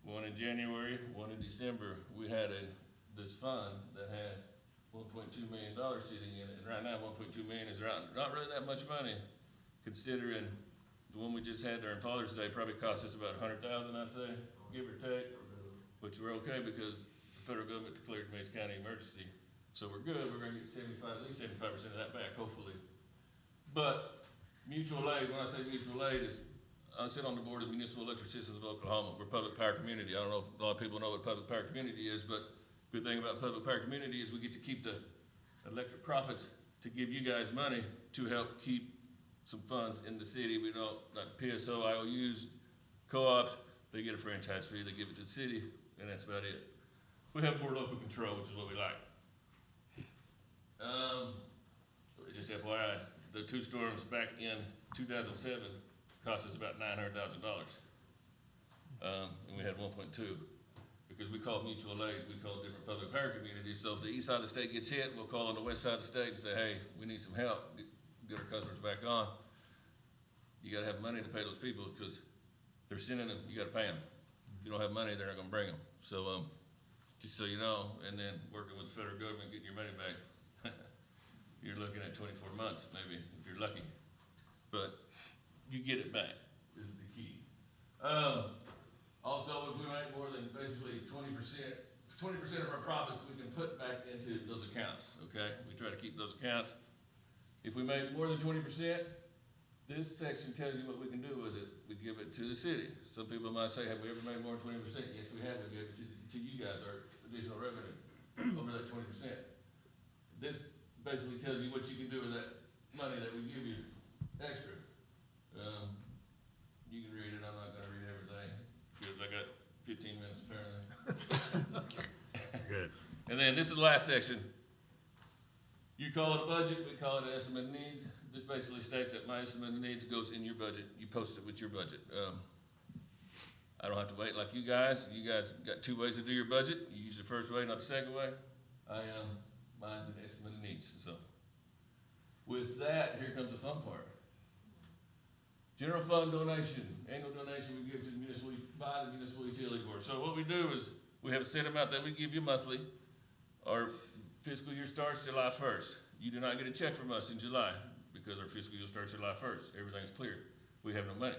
One in January, one in December. We had this fund that had $1.2 million sitting in it, and right now $1.2 million is not really that much money, considering the one we just had during Father's Day probably cost us about $100,000, I'd say, give or take. But we're okay because the federal government declared Mays County emergency, so we're good. We're gonna get at least 75% of that back, hopefully. But mutual aid, when I say mutual aid, is I sit on the board of Municipal Electric Systems of Oklahoma. We're a public power community. I don't know if a lot of people know what public power community is, but good thing about public power community is we get to keep the electric profits to give you guys money to help keep some funds in the city. We don't, like PSO, IOUs, co-ops, they get a franchise fee, they give it to the city, and that's about it. We have more local control, which is what we like. Just FYI, the 2 storms back in 2007 cost us about $900,000. And we had 1.2 because we call mutual aid, we call different public power communities. So if the east side of the state gets hit, we'll call on the west side of the state and say, hey, we need some help, get our customers back on. You gotta have money to pay those people because they're sending them, you gotta pay them. If you don't have money, they're not gonna bring them. So, just so you know, and then working with the federal government, getting your money back, you're looking at 24 months, maybe, if you're lucky. But you get it back, is the key. Also, if we make more than basically 20% of our profits, we can put back into those accounts, okay? We try to keep those accounts. If we make more than 20%, This section tells you what we can do with it. We give it to the city. Some people might say, have we ever made more than 20%? Yes, we have. We give it to you guys, our additional revenue, over that 20%. This basically tells you what you can do with that money that we give you extra. You can read it. I'm not gonna read everything because I got 15 minutes apparently. Good. And then this is the last section. You call it a budget, we call it an estimate of needs. This basically states that my estimate of needs goes in your budget. You post it with your budget. I don't have to wait like you guys. You guys got two ways to do your budget. You use the first way, not the second way. Mine's an estimate of needs. So with that, here comes the fun part. General fund donation, annual donation we give to the municipal, by the municipal utility board. So what we do is we have a set amount that we give you monthly. Our fiscal year starts July 1st. You do not get a check from us in July because our fiscal year starts July 1st. Everything's clear. We have no money.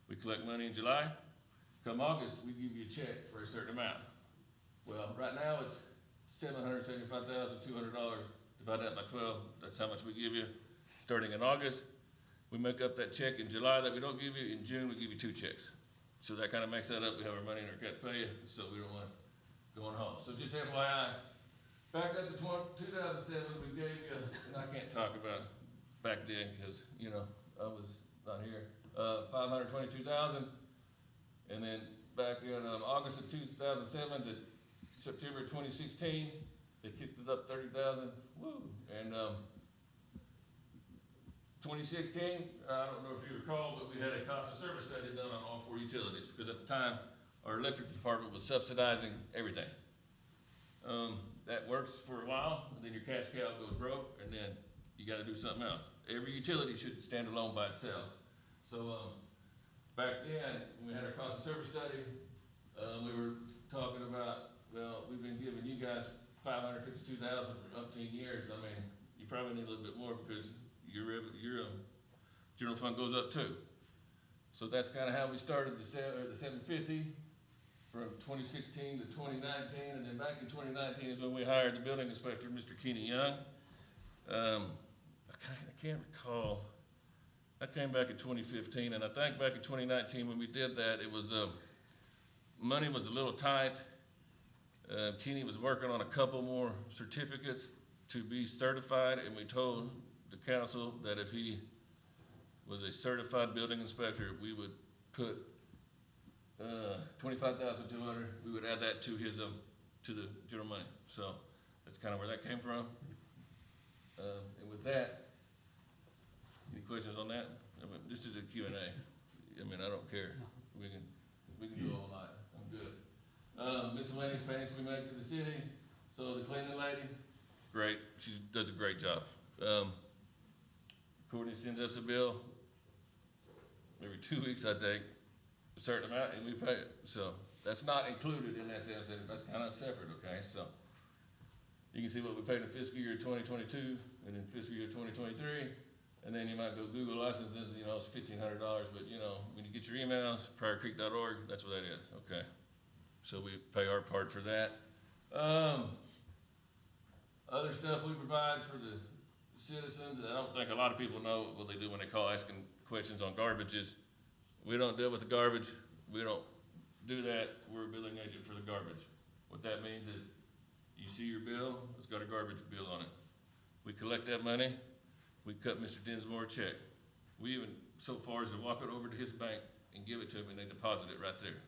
We collect money in July. Come August, we give you a check for a certain amount. Well, right now it's $775,200. Divide that by 12, that's how much we give you. Starting in August, we make up that check in July that we don't give you. In June, we give you 2 checks. So that kind of makes that up. We have our money in our cut pay you, so we don't want it going home. So just FYI, back up to 2007, we gave you, and I can't talk about back then because, you know, I was not here, $522,000. And then back in August of 2007 to September 2016, they kicked it up 30,000. Woo! And 2016, I don't know if you recall, but we had a cost of service study done on all 4 utilities because at the time, our electric department was subsidizing everything. That works for a while, and then your cash cow goes broke, and then you gotta do something else. Every utility should stand alone by itself. So back then, when we had our cost of service study, we were talking about, well, we've been giving you guys $552,000 for umpteen years. I mean, you probably need a little bit more because your general fund goes up too. So that's kind of how we started the 750 from 2016 to 2019, and then back in 2019 is when we hired the building inspector, Mr. Kenny Young. I can't recall. I came back in 2015, and I think back in 2019 when we did that, it was money was a little tight. Kenny was working on a couple more certificates to be certified, and we told the council that if he was a certified building inspector, we would put $25,200. We would add that to his to the general money. So that's kind of where that came from. And with that, any questions on that? I mean, this is a Q&A. I mean, I don't care. We can do all night. I'm good. Miscellaneous payments we make to the city. So the cleaning lady, great. She does a great job. Courtney sends us a bill every 2 weeks, I think, a certain amount, and we pay it. So that's not included in that sales center. That's kind of separate, okay? So you can see what we paid in fiscal year 2022 and in fiscal year 2023. And then you might go Google licenses, you know, it's $1,500, but you know, when you get your emails, pryorcreek.org, that's what that is, okay? So we pay our part for that. Other stuff we provide for the citizens, I don't think a lot of people know what they do when they call asking questions on garbages. We don't deal with the garbage. We don't do that. We're a billing agent for the garbage. What that means is you see your bill, it's got a garbage bill on it. We collect that money. We cut Mr. Dinsmore a check. We even, so far as to walk it over to his bank and give it to him, and they deposit it right there.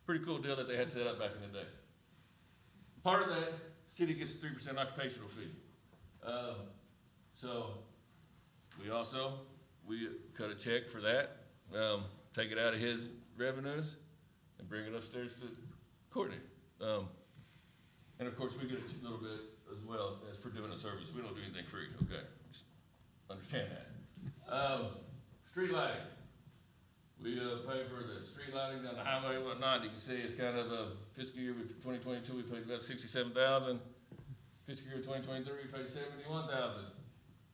Pretty cool deal that they had set up back in the day. Part of that, city gets a 3% occupational fee. So we cut a check for that, take it out of his revenues and bring it upstairs to Courtney. And of course we get a little bit as well as for doing the service. We don't do anything free, okay? Just understand that. Street lighting. We pay for the street lighting down the highway and whatnot. You can see it's kind of a fiscal year 2022, we paid about $67,000. Fiscal year 2023, we paid $71,000.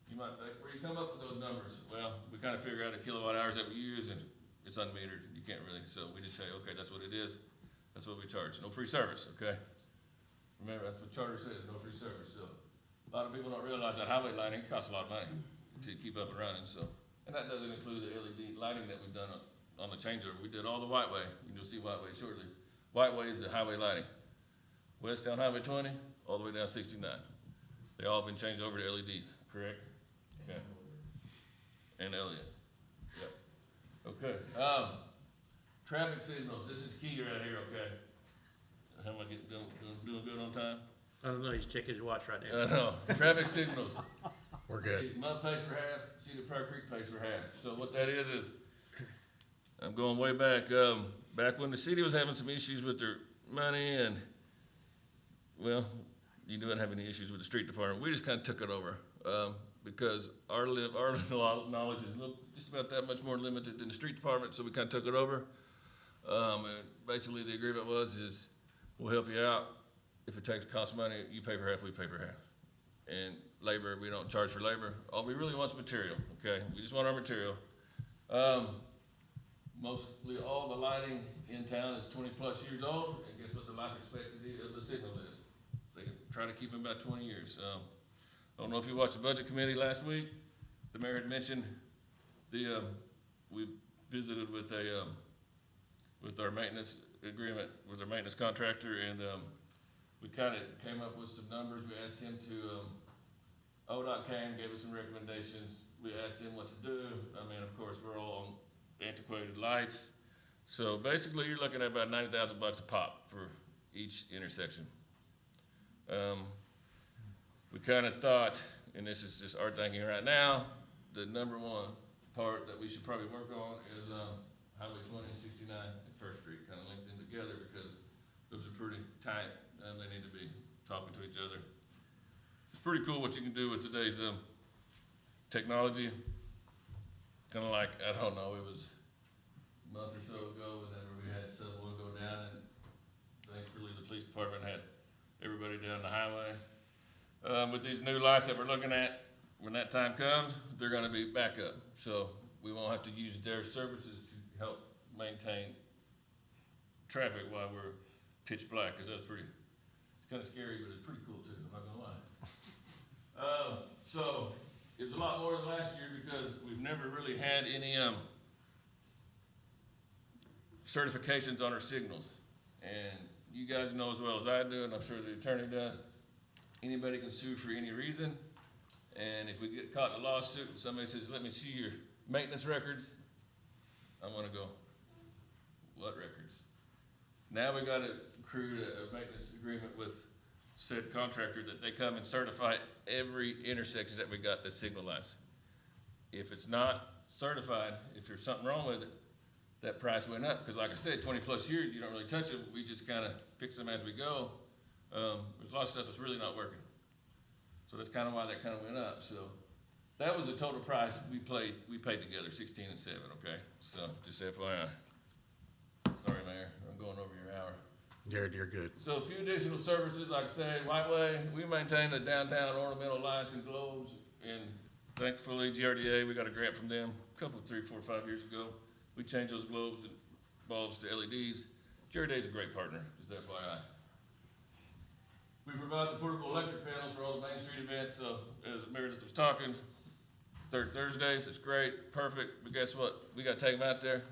You might think, where you come up with those numbers? Well, we kind of figure out the kilowatt hours that we use, and it's unmetered. You can't really, so we just say, okay, that's what it is. That's what we charge. No free service, okay? Remember, that's what charter says, no free service. So a lot of people don't realize that highway lighting costs a lot of money to keep up and running. So And that doesn't include the LED lighting that we've done on the changeover. We did all the White Way, you'll see White Way shortly. White Way is the highway lighting. West down Highway 20, all the way down 69. They all been changed over to LEDs, correct? Okay. And LED, yep. Okay, traffic signals, this is key right here, okay? How am I doing good on time? I don't know, he's checking his watch right now. I know, traffic signals. We're good. See, Mud pays for half, Cedar Pryor Creek pays for half. So what that is, I'm going way back, back when the city was having some issues with their money and, well, you didn't have any issues with the street department. We just kind of took it over, because our knowledge is just about that much more limited than the street department, so we kind of took it over. And basically the agreement is we'll help you out. If it costs money, you pay for half, we pay for half. And labor, we don't charge for labor. All we really want is material, okay? We just want our material. Mostly all the lighting in town is 20+ years old, and guess what the life expectancy of the signal is? They try to keep them about 20 years. I don't know if you watched the budget committee last week. The mayor had mentioned we visited with our maintenance agreement with our maintenance contractor, and we kind of came up with some numbers. We asked him to, ODOT came, gave us some recommendations. We asked him what to do. I mean, of course, we're all on antiquated lights. So basically, you're looking at about $90,000 a pop for each intersection. We kind of thought, and this is just our thinking right now, the number one part that we should probably work on is Highway 20 and 69 and First Street, kind of link them together because those are pretty tight and they need to be talking to each other. It's pretty cool what you can do with today's technology. Kind of like, I don't know, it was a month or so ago whenever we had someone go down, and thankfully the police department had everybody down the highway. With these new lights that we're looking at, when that time comes, they're gonna be back up. So we won't have to use their services to help maintain traffic while we're pitch black, because that's pretty, it's kind of scary, but it's pretty cool too, I'm not gonna lie. So it was a lot more than last year because we've never really had any certifications on our signals. And you guys know as well as I do, and I'm sure the attorney does, anybody can sue for any reason. And if we get caught in a lawsuit and somebody says, let me see your maintenance records, I'm gonna go, what records? Now we got to create a maintenance agreement with said contractor that they come and certify every intersection that we got the signal lights. If it's not certified, if there's something wrong with it, that price went up. Because like I said, 20+ years, you don't really touch them. We just kind of fix them as we go. There's a lot of stuff that's really not working. So that's kind of why that kind of went up. So that was the total price we paid together, 16 and 7, okay? So just FYI. Sorry, Mayor, I'm going over your hour. You're good. So a few additional services, like I said, White Way, we maintain the downtown ornamental lights and globes, and thankfully GRDA, we got a grant from them a couple, 3, 4, 5 years ago. We changed those globes and bulbs to LEDs. GRDA is a great partner, just FYI. We provide the portable electric panels for all the Main Street events, so as Meredith was talking, third Thursdays, it's great, perfect, but guess what? We gotta take them out there.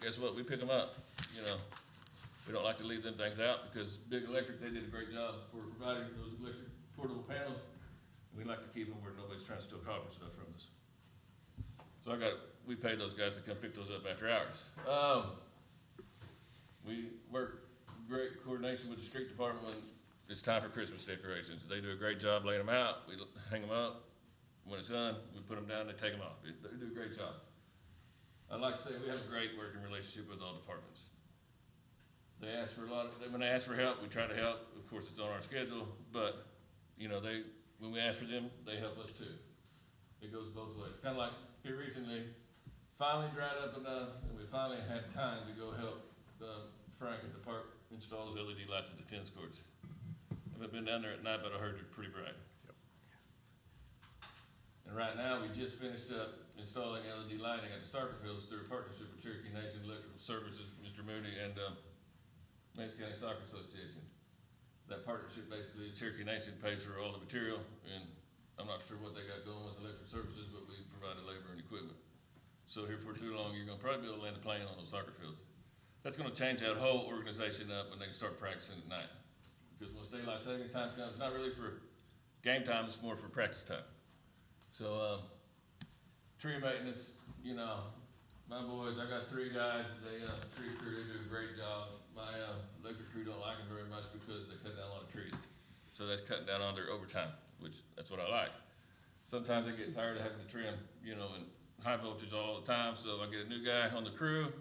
Guess what? We pick them up, you know. We don't like to leave them things out because Big Electric, they did a great job for providing those electric portable panels. We like to keep them where nobody's trying to steal copper stuff from us. So we pay those guys to come pick those up after hours. We work great coordination with the street department when it's time for Christmas decorations. They do a great job laying them out. We hang them up. When it's done, we put them down, they take them off. They do a great job. I'd like to say we have a great working relationship with all departments. They ask for when they ask for help, we try to help. Of course, it's on our schedule, but you know, when we ask for them, they help us too. It goes both ways. Kind of like here recently, finally dried up enough, and we finally had time to go help Frank at the park install his LED lights at the tennis courts. I haven't been down there at night, but I heard they're pretty bright. Yep. And right now, we just finished up installing LED lighting at the soccer fields through a partnership with Cherokee Nation Electrical Services, Mr. Moody, and Mason County Soccer Association. That partnership, basically, Cherokee Nation pays for all the material, and I'm not sure what they got going with electric services, but we provided labor and equipment. So here for too long, you're gonna probably be able to land a plane on those soccer fields. That's gonna change that whole organization up when they can start practicing at night. Because once daylight saving time comes, it's not really for game time, it's more for practice time. So, tree maintenance, you know, my boys, I got 3 guys, they, tree crew, they do a great job. My, electric crew don't like them very much because they cut down a lot of trees. So that's cutting down on their overtime, which, that's what I like. Sometimes I get tired of having to trim, you know, in high voltage all the time, so if I get a new guy on the crew,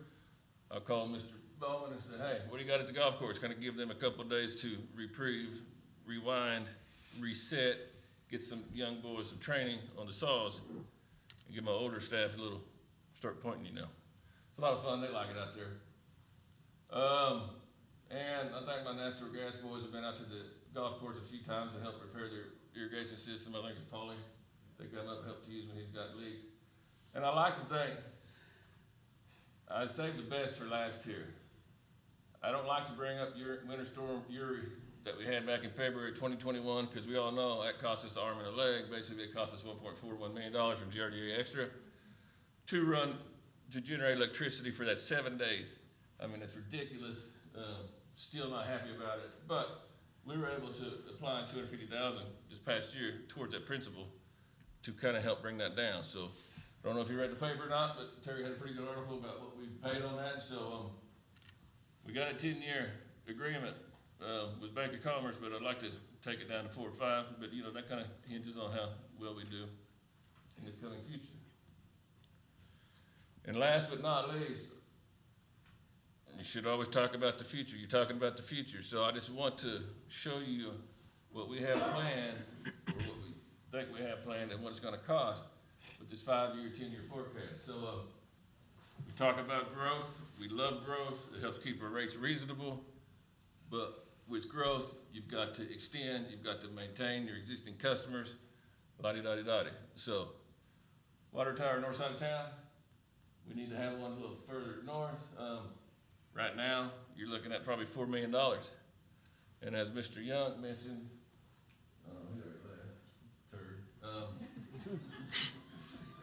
I'll call Mr. Bowman and say, hey, what do you got at the golf course? Kind of give them a couple of days to reprieve, rewind, reset, get some young boys some training on the saws, and give my older staff a little, start pointing, you know. It's a lot of fun, they like it out there. And I think my natural gas boys have been out to the golf course a few times to help repair their irrigation system. I think it's Paulie. They come up and help Fuse when he's got leaks. And I like to think I saved the best for last year. I don't like to bring up Winter Storm Uri that we had back in February 2021, because we all know that cost us an arm and a leg. Basically, it cost us $1.41 million from GRDA Extra to generate electricity for that 7 days. I mean, it's ridiculous. Still not happy about it, but we were able to apply $250,000 this past year towards that principle to kind of help bring that down. So I don't know if you read the paper or not, but Terry had a pretty good article about what we paid on that. So we got a 10-year agreement with Bank of Commerce, but I'd like to take it down to 4 or 5. But you know, that kind of hinges on how well we do in the coming future. And last but not least, you should always talk about the future. You're talking about the future. So I just want to show you what we have planned, or what we think we have planned, and what it's going to cost with this 5-year, 10-year forecast. So we talk about growth. We love growth. It helps keep our rates reasonable. But with growth, you've got to extend. You've got to maintain your existing customers. La-di-da-di-da-di. So water tower north side of town. We need to have one a little further north. Right now, you're looking at probably $4 million. And as Mr. Young mentioned,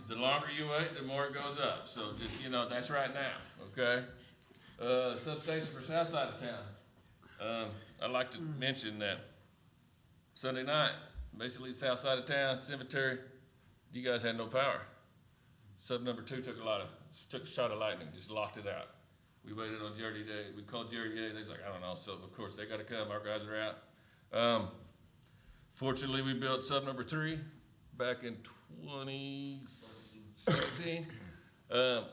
the longer you wait, the more it goes up. So just, you know, that's right now, okay? Substation for south side of town. I'd like to mention that Sunday night, basically south side of town, cemetery, you guys had no power. Sub number 2 took a shot of lightning, just locked it out. We waited on GRDA. We called GRDA. They was like, I don't know. So of course they got to come. Our guys are out. Fortunately, we built sub number 3 back in 2017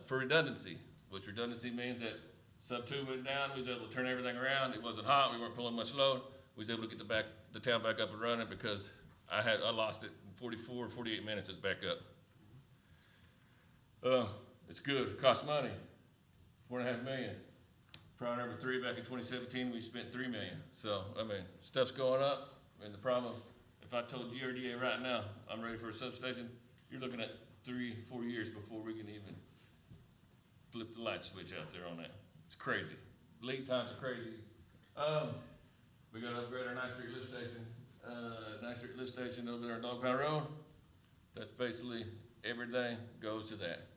for redundancy. Which redundancy means that sub 2 went down. We was able to turn everything around. It wasn't hot. We weren't pulling much load. We was able to get the town back up and running because I lost it in 44, 48 minutes. It's back up. It's good. It costs money. $4.5 million. Pryor number 3 back in 2017, we spent $3 million. So, I mean, stuff's going up. And the problem, if I told GRDA right now, I'm ready for a substation, you're looking at 3-4 years before we can even flip the light switch out there on that. It's crazy. Lead times are crazy. We got to upgrade our 9th Street lift station. 9th Street lift station over there on Dog Pound Road. That's basically everything goes to that,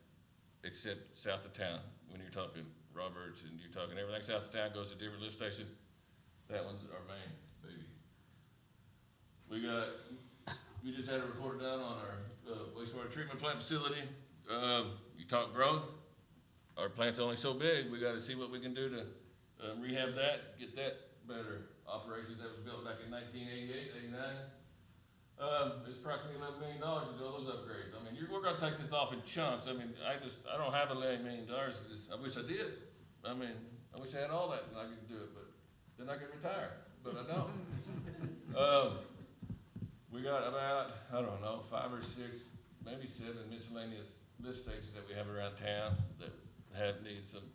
except south of town. When you're talking Roberts and you're talking everything south of town goes to a different lift station. That one's our main baby. We just had a report done on our wastewater treatment plant facility. You talk growth. Our plant's only so big. We got to see what we can do to rehab that, get that better. Operations that was built back in 1988, 89. It's approximately $11 million to do all those upgrades. I mean, we're gonna take this off in chunks. I mean, I don't have $11 million. I wish I did. I mean, I wish I had all that and I could do it, but then I could retire, but I don't. We got about, I don't know, 5 or 6, maybe 7 miscellaneous lift stations that we have around town that need some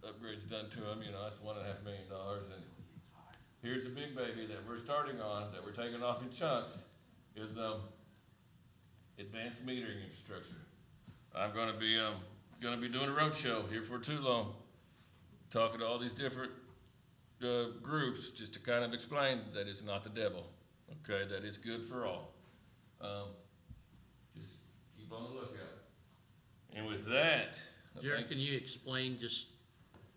upgrades done to them. You know, that's $1.5 million. And here's the big baby that we're starting on, that we're taking off in chunks, is advanced metering infrastructure. I'm going to be doing a road show here for too long, talking to all these different groups, just to kind of explain that it's not the devil, okay? That it's good for all. Just keep on the lookout. And with that, Jared, can you explain just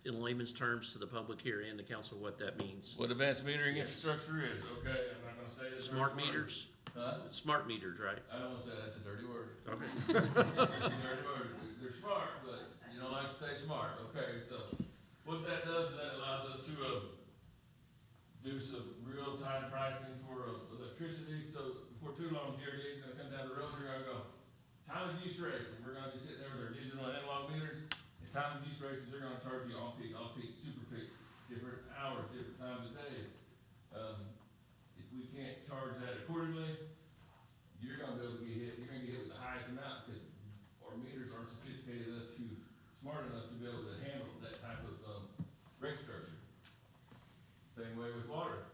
in layman's terms to the public here and the council what that means? What advanced metering infrastructure is, okay, I'm not gonna say it. Smart meters? Huh? Smart meters, right? I don't wanna say that's a dirty word. Okay. It's a dirty word. They're smart, but you don't like to say smart, okay, so what that does is that allows us to, do some real-time pricing for, electricity, so before too long, GRDA's gonna come down the road, they're gonna go, time of use rates, and we're gonna be sitting there with our digital and analog meters, and time of use rates, they're gonna charge you off peak, super peak, different hours, different times of day. If we can't charge that accordingly, you're gonna be able to get hit, you're gonna get hit with the highest amount, because our meters aren't sophisticated enough smart enough to be able to handle that type of, rate structure. Same way with water.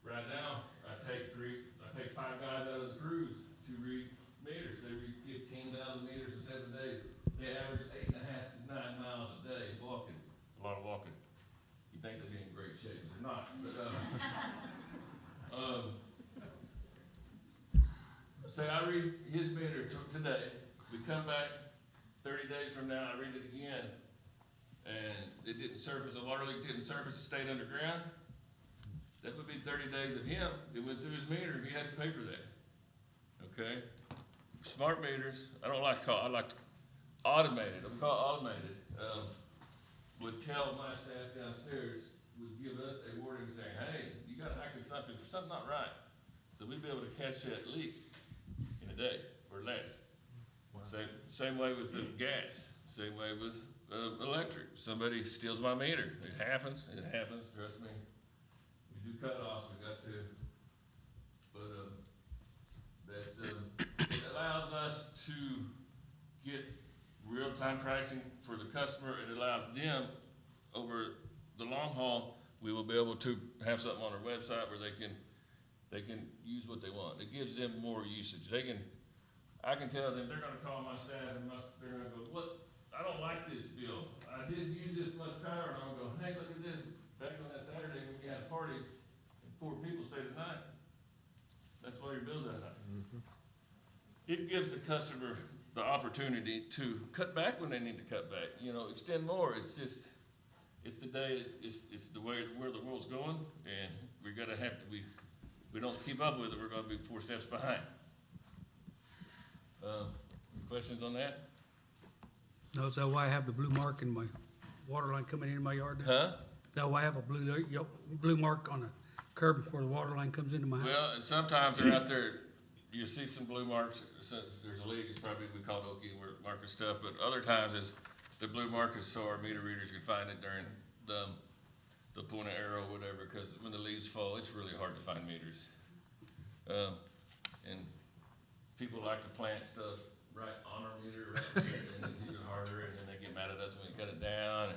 Right now, I take 5 guys out of the crews to read meters. They read 15,000 meters in 7 days. They average 8.5 to 9 miles a day walking. It's a lot of walking. You think they'd be in great shape, but they're not. Say I read his meter today. We come back 30 days from now, I read it again, and it didn't surface, the water leak didn't surface, it stayed underground. That would be 30 days of him. It went through his meter, he had to pay for that. Okay? Smart meters, I like automated, I'm called automated. Would tell my staff downstairs, would give us a warning saying, hey, you got high consumption, something not right. So we'd be able to catch that leak in a day or less. Wow. Same way with the gas, same way with electric. Somebody steals my meter. It happens, trust me. We do cut-offs, we got to. But it allows us to get real-time pricing for the customer. It allows them, over the long haul, we will be able to have something on our website where they can use what they want. It gives them more usage. I can tell them, they're gonna call my staff and they're gonna go, what, I don't like this bill. I didn't use this much power, and I'll go, hey, look at this. Back on that Saturday when we had a party and 4 people stayed the night. That's why your bill's that high. Mm-hmm. It gives the customer the opportunity to cut back when they need to cut back, extend more. It's just, it's the day, it's the way, where the world's going, and we're gonna have to be, if we don't keep up with it, we're gonna be 4 steps behind. Any questions on that? No, is that why I have the blue mark in my water line coming into my yard now? Huh? Is that why I have a blue mark on the curb before the water line comes into my house? Well, and sometimes they're out there, you see some blue marks, so there's a leak, it's probably, we call it Okie market stuff, but other times it's the blue mark is so our meter readers can find it during the point of arrow, whatever, because when the leaves fall, it's really hard to find meters. And people like to plant stuff right on our meter, right there, and it's even harder, and then they get mad at us when we cut it down.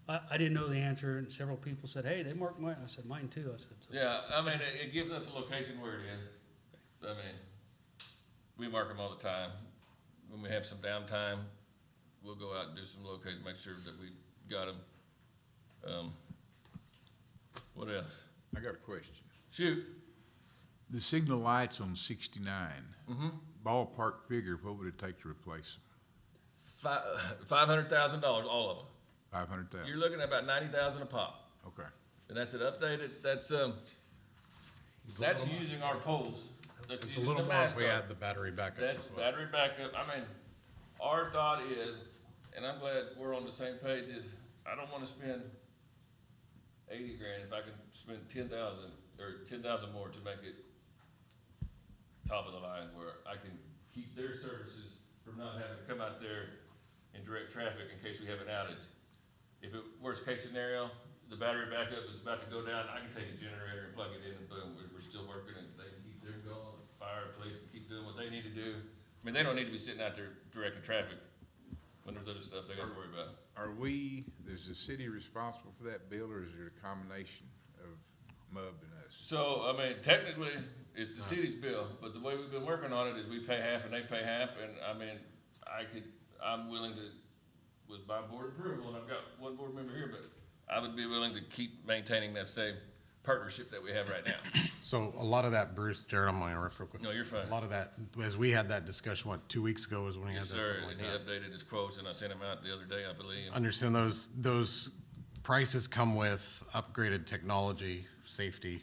I didn't know the answer, and several people said, hey, they marked mine. I said, mine too. I said, so. Yeah, I mean, it gives us a location where it is. I mean, we mark them all the time. When we have some downtime, we'll go out and do some locations, make sure that we got them. What else? I got a question. Shoot. The signal lights on 69, Mm-hmm. ballpark figure, what would it take to replace them? $500,000, all of them. 500,000? You're looking at about 90,000 a pop. Okay. And that's it updated, that's using our poles. That's It's a using little the more if we Mastar. add the battery backup. That's as well. battery backup. I mean, our thought is, and I'm glad we're on the same page, is I don't wanna spend 80 grand if I can spend 10,000 or 10,000 more to make it top of the line where I can keep their services from not having to come out there in direct traffic in case we have an outage. If it, worst case scenario, the battery backup is about to go down, I can take a generator and plug it in and boom, we're still working and they can keep them going. Fire, police can keep doing what they need to do. I mean, they don't need to be sitting out there directing traffic when there's other stuff they gotta worry about. Is the city responsible for that bill, or is it a combination of MUB and us? So, I mean, technically, it's the city's bill, but the way we've been working on it is we pay half and they pay half, and I mean, I'm willing to, with my board approval, and I've got one board member here, but I would be willing to keep maintaining that same partnership that we have right now. So a lot of that, Bruce, Jared, I'm gonna interrupt real quick. No, you're fine. A lot of that, as we had that discussion, 2 weeks ago is when we had Yes, that. sir, something like and he that. updated his quotes, and I sent him out the other day, I believe. Understand those prices come with upgraded technology, safety,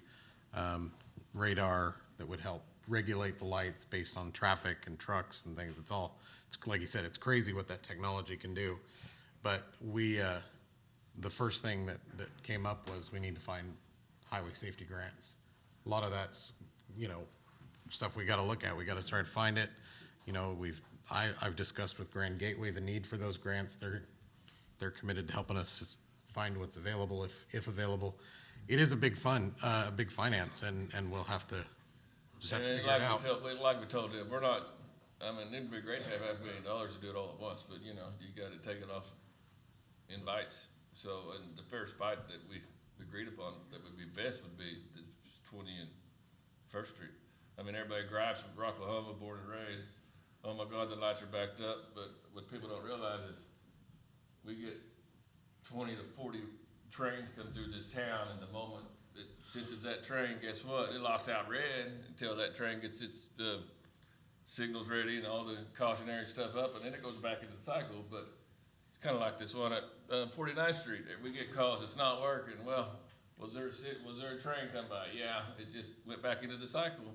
radar that would help regulate the lights based on traffic and trucks and things. It's like you said, it's crazy what that technology can do. But the first thing that came up was we need to find highway safety grants. A lot of that's, stuff we gotta look at. We gotta start to find it. I've discussed with Grand Gateway the need for those grants. They're committed to helping us find what's available if available. It is a big finance, and we'll have to just have to figure it out. Like we told them, we're not, it'd be great to have $500 million to do it all at once, but you gotta take it off in bites. So, and the first bite that we agreed upon that would be best would be the 20 and First Street. Everybody gripes from Rocklahoma, born and raised. Oh my God, the lights are backed up, but what people don't realize is we get 20 to 40 trains come through this town, and the moment it senses that train, guess what? It locks out red until that train gets its signals ready and all the cautionary stuff up, and then it goes back into the cycle. But it's kind of like this one at 49th Street. We get calls, it's not working. Well, was there a train come by? Yeah, it just went back into the cycle.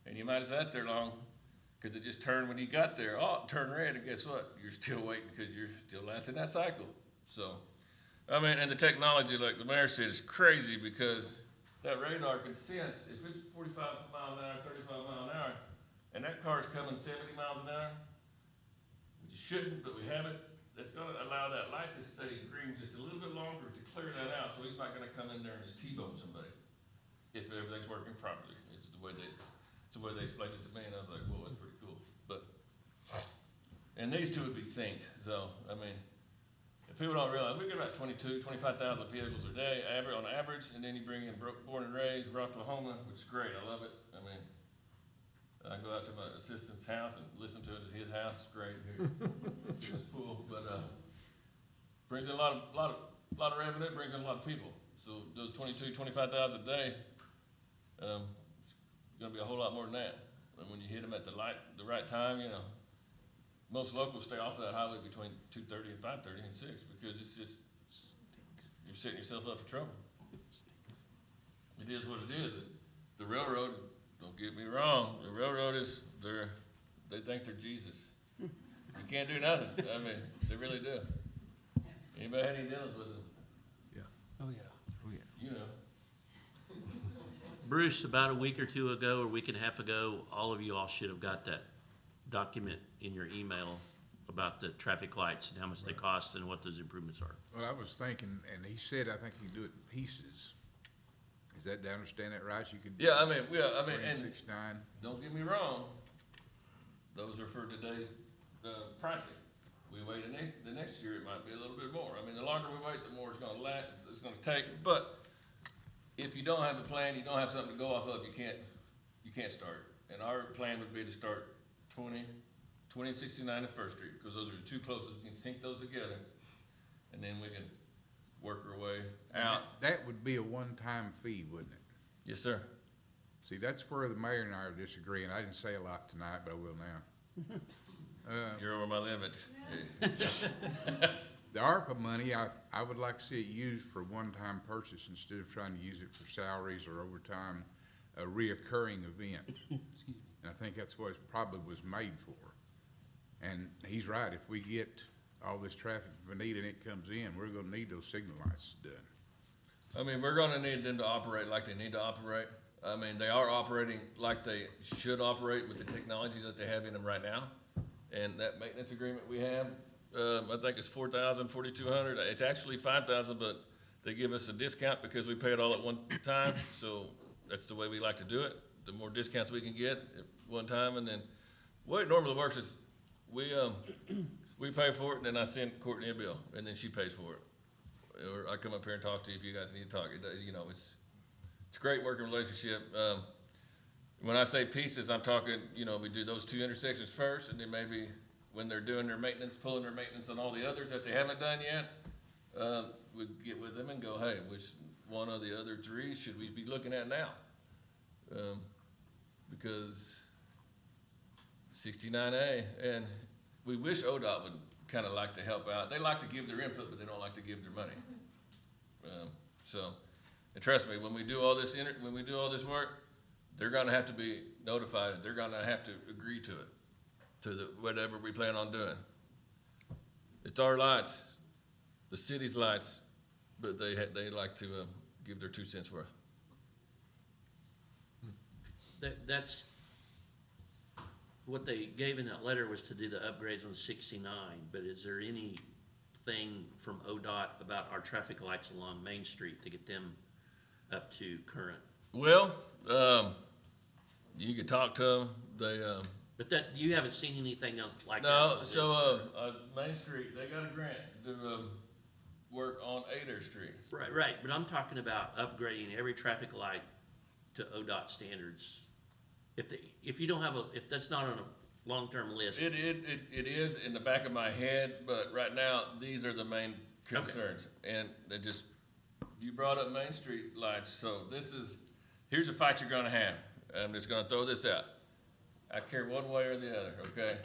And you might have sat there long because it just turned when you got there. Oh, it turned red, and guess what? You're still waiting because you're still lasting that cycle. So, and the technology, like the mayor said, is crazy because that radar can sense if it's 45 miles an hour, 35 miles an hour, and that car's coming 70 miles an hour, which it shouldn't, but we have it. That's going to allow that light to stay green just a little bit longer to clear that out, so he's not going to come in there and just T-bone somebody if everything's working properly. It's the way they explained it to me, and I was like, "Whoa, that's pretty cool." And these two would be synced. So, if people don't realize, we get about 25,000 vehicles a day on average, and then you bring in born and raised, Rocklahoma, which is great. I love it. I go out to my assistant's house and listen to it at his house. It's great here. It's cool, but brings in a lot of revenue. Brings in a lot of people. So those 25,000 a day, it's going to be a whole lot more than that. And when you hit them at the right time, most locals stay off of that highway between 2:30 and 5:30 and 6 because it's just you're setting yourself up for trouble. It is what it is. The railroad. Don't get me wrong, the railroad they think they're Jesus. You can't do nothing. They really do. Anybody had any dealings with them? Yeah. Oh, yeah. Bruce, about a week or two ago, or a week and a half ago, all of you all should have got that document in your email about the traffic lights and how much they cost and what those improvements are. Well, I was thinking, and he said, I think you can do it in pieces. Is that, do I understand that right? You could. Yeah, and 69. Don't get me wrong, those are for today's pricing. We wait the next year, it might be a little bit more. The longer we wait, the more it's going to take. But if you don't have a plan, you don't have something to go off of, you can't start. And our plan would be to start 20 and 69 and First Street, because those are the two closest. We can sync those together, and then we can work our way out. That would be a one-time fee, wouldn't it? Yes, sir. See, that's where the mayor and I are disagreeing. I didn't say a lot tonight, but I will now. You're over my limit. The ARPA money, I would like to see it used for one-time purchase instead of trying to use it for salaries or overtime, a reoccurring event. And I think that's what it probably was made for. And he's right, if we get all this traffic from Veneta and it comes in, we're gonna need those signal lights done. We're gonna need them to operate like they need to operate. They are operating like they should operate with the technologies that they have in them right now. And that maintenance agreement we have, I think it's $4,000, $4,200. It's actually $5,000, but they give us a discount because we pay it all at one time. So that's the way we like to do it. The more discounts we can get at one time, and then the way it normally works is we pay for it, and then I send Courtney a bill, and then she pays for it. Or I come up here and talk to you if you guys need to talk. It's a great working relationship. When I say pieces, I'm talking, we do those two intersections first, and then maybe when they're doing their maintenance, pulling their maintenance on all the others that they haven't done yet, we get with them and go, hey, which one of the other three should we be looking at now? Because 69A, and we wish ODOT would kind of like to help out. They like to give their input, but they don't like to give their money. So, and trust me, when we do all this work, they're gonna have to be notified. They're gonna have to agree to it, to whatever we plan on doing. It's our lights, the city's lights, but they like to give their 2 cents worth. That's, what they gave in that letter was to do the upgrades on 69, but is there anything from ODOT about our traffic lights along Main Street to get them up to current? Well, you could talk to them. But that, you haven't seen anything like that? No, on this, so, Main Street, they got a grant to, work on Adair Street. Right, but I'm talking about upgrading every traffic light to ODOT standards. If you don't have if that's not on a long-term list. It is in the back of my head, but right now, these are the main concerns. Okay. And they just, you brought up Main Street lights, so here's a fight you're gonna have. I'm just gonna throw this out. I care one way or the other, okay?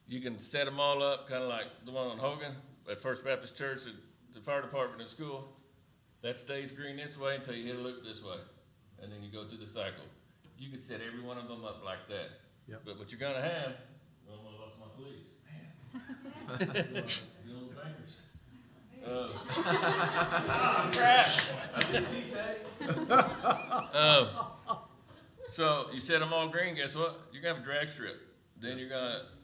You can set them all up, kinda like the one on Hogan, at First Baptist Church, at the fire department and school. That stays green this way until you hit a loop this way, and then you go through the cycle. You could set every one of them up like that. Yep. But what you're gonna have, I lost my police. Man. Dealing with bankers. Crap. So you set them all green, guess what? You're gonna have a drag strip. Then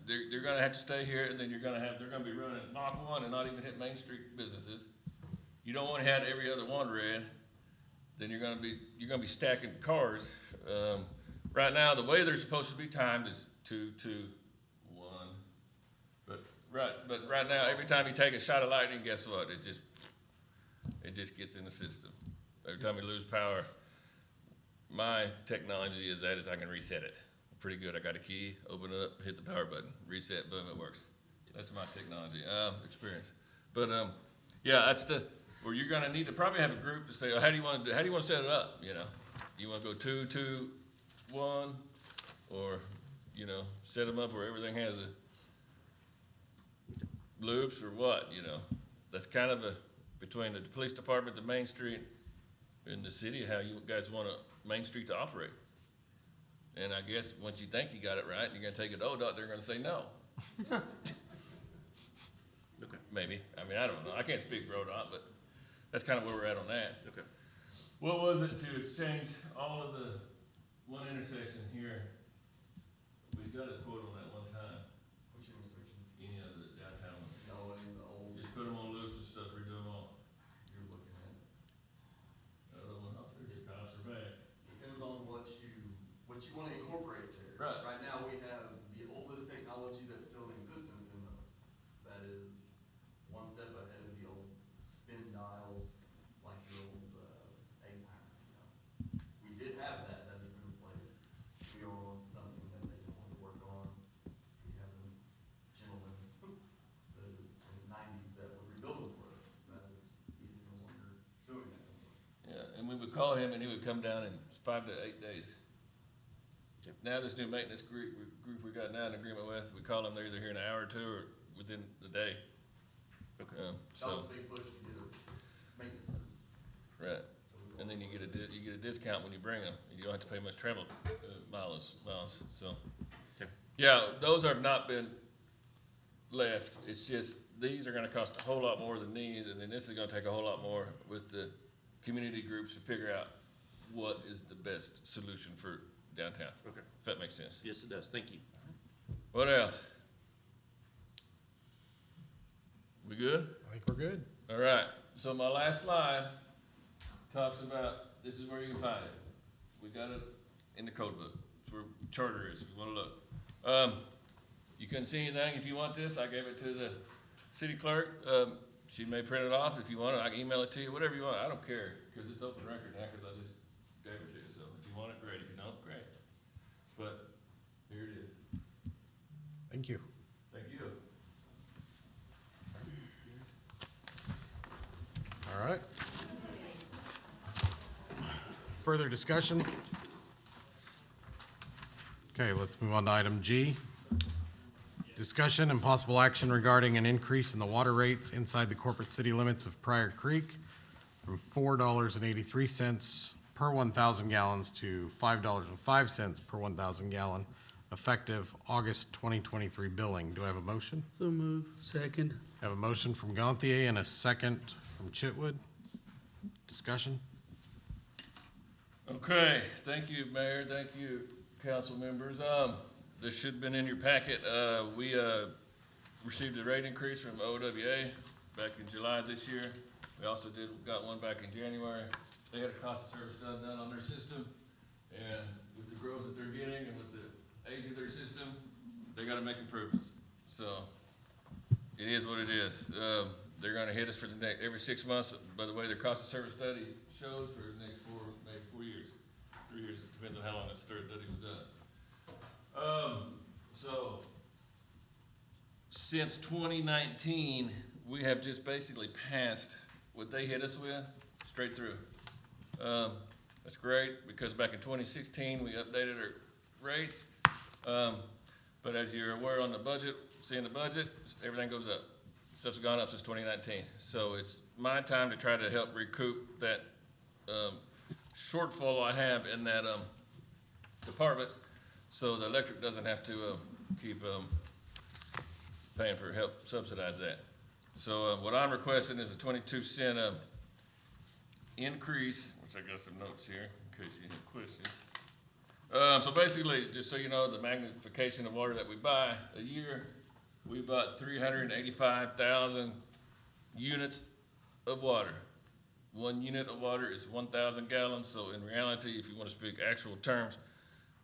they're gonna have to stay here, and then they're gonna be running Mach 1 and not even hit Main Street businesses. You don't wanna have every other one red. Then you're gonna be stacking cars. Right now, the way they're supposed to be timed is 2, 2, 1. But right now, every time you take a shot of lightning, guess what? It just gets in the system. Every time we lose power, my technology is I can reset it. Pretty good. I got a key, open it up, hit the power button, reset, boom, it works. That's my technology experience. But yeah, that's where you're gonna need to probably have a group to say, oh, how do you want to set it up? You know, you want to go 2, 2, 1, or set them up where everything has loops or what? That's kind of between the police department, the Main Street, and the city, how you guys want Main Street to operate. And I guess once you think you got it right, you're gonna take it to ODOT, they're gonna say no. Okay. Maybe. I mean, I don't know. I can't speak for ODOT, but that's kind of where we're at on that. Okay. What was it to exchange all of the one intersection here? We got a quote on that one time. Which intersection? Any of the downtown ones. No, any of the old. Just put them on loops and stuff, redo them all. You're looking at. I don't know how serious cops are back. Depends on what you want to incorporate there. Right. Right now, we have the oldest technology that's still in existence in those. That is one step ahead of the old spin dials, like your old A-timer, We did have that has been replaced. We are on to something that they don't want to work on. We have a gentleman that is in his 90s that would rebuild them for us. He is no longer doing that anymore. Yeah, and we would call him and he would come down in 5 to 8 days. Now this new maintenance group we got now in agreement with, we call them, they're either here in an hour or two or within the day. Okay. That was a big push to get a maintenance group. Right. And then you get a discount when you bring them. You don't have to pay much travel miles. So, Okay. yeah, those have not been left. It's just these are going to cost a whole lot more than these, and then this is going to take a whole lot more with the community groups to figure out what is the best solution for downtown. Okay. If that makes sense. Yes, it does. Thank you. What else? We good? I think we're good. All right. So my last slide talks about, this is where you can find it. We got it in the code book. It's where charter is, if you want to look. You couldn't see anything. If you want this, I gave it to the city clerk. She may print it off. If you want it, I can email it to you, whatever you want. I don't care, because it's open record now, because I just gave it to you. So if you want it, great. If you don't, great. But here it is. Thank you. Thank you. All right. Further discussion? Okay, let's move on to item G. Discussion and possible action regarding an increase in the water rates inside the corporate city limits of Pryor Creek from $4.83 per 1,000 gallons to $5.05 per 1,000 gallon, effective August 2023 billing. Do I have a motion? So move. Second. I have a motion from Gantier and a second from Chitwood. Discussion? Okay, thank you, Mayor, thank you, council members. This should have been in your packet. We received a rate increase from OWA back in July this year. We also got one back in January. They had a cost of service done on their system, and with the growth that they're getting and with the age of their system, they gotta make improvements. So, it is what it is. They're gonna hit us for the next, every 6 months, by the way, their cost of service study shows, for the next maybe 4 years, 3 years, it depends on how long that study was done. So, since 2019, we have just basically passed what they hit us with, straight through. That's great, because back in 2016, we updated our rates. But as you're aware on the budget, seeing the budget, everything goes up. Stuff's gone up since 2019. So it's my time to try to help recoup that shortfall I have in that department, so the electric doesn't have to keep paying for help subsidize that. So what I'm requesting is a 22-cent increase, which I got some notes here in case you have questions. So basically, just so you know, the magnification of water that we buy a year, we bought 385,000 units of water. 1 unit of water is 1,000 gallons. So in reality, if you want to speak actual terms,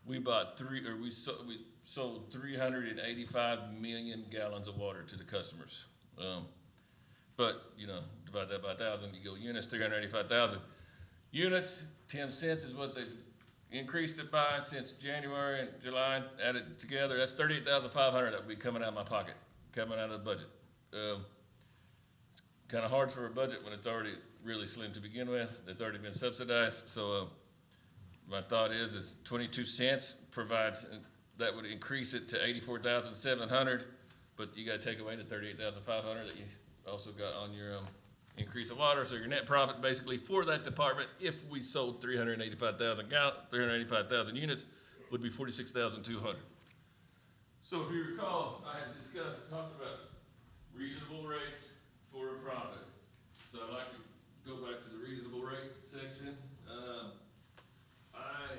we sold 385 million gallons of water to the customers. But you know, divide that by 1,000, you go units, 385,000 units. 10 cents is what they've increased it by since January and July, added together. That's 38,500 that will be coming out of my pocket, coming out of the budget. It's kind of hard for a budget when it's already really slim to begin with. It's already been subsidized. So my thought is 22 cents provides, that would increase it to 84,700, but you got to take away the 38,500 that you also got on your increase of water. So your net profit basically for that department, if we sold 385,000 units, would be 46,200. So if you recall, I had talked about reasonable rates for a profit. So I'd like to go back to the reasonable rates section. I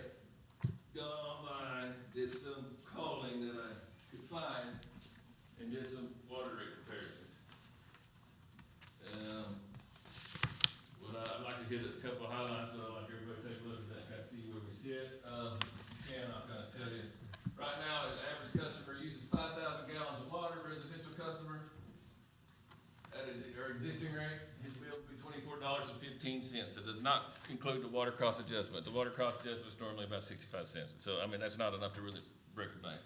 got online, did some calling that I could find, and did some water rate comparisons. I'd like to hit a couple of highlights, but I'd like everybody to take a look at that and kind of see where we sit. If you can, I'll kind of tell you. Right now, an average customer uses 5,000 gallons of water, residential customer. At our existing rate, his bill would be $24.15. That does not include the water cost adjustment. The water cost adjustment is normally about 65 cents. So, I mean, that's not enough to really break the bank.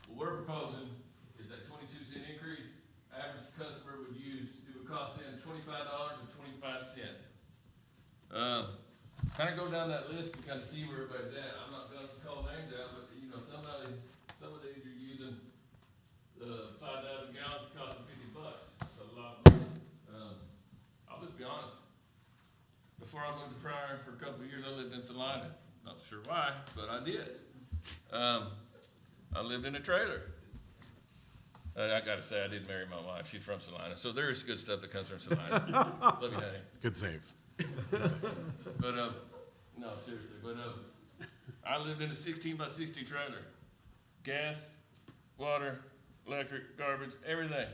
What we're proposing is that 22-cent increase. Average customer would cost them $25.25. Kind of go down that list and kind of see where everybody's at. I'm not going to call names out, but you know, some of these are using 5,000 gallons, it costs them $50. That's a lot of money. I'll just be honest. Before I moved to Pryor for a couple of years, I lived in Salina. Not sure why, but I did. I lived in a trailer. I gotta say, I did marry my wife. She's from Salina, so there is good stuff that comes from Salina. Love you, honey. Good save. But no, seriously. But I lived in a 16 by 60 trailer. Gas, water, electric, garbage, everything.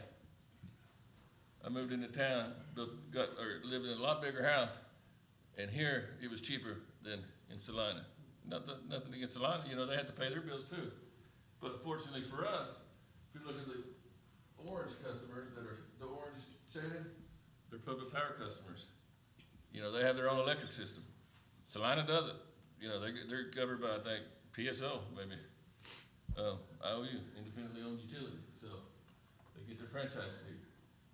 I moved into town, lived in a lot bigger house, and here it was cheaper than in Salina. Nothing against Salina, you know, they had to pay their bills too. But fortunately for us, if you look at the orange customers that are the orange shaded, they're public power customers. You know, they have their own electric system. Salina doesn't. You know, they're covered by, I think, PSO, maybe. IOU, independently owned utility. So they get their franchise fee.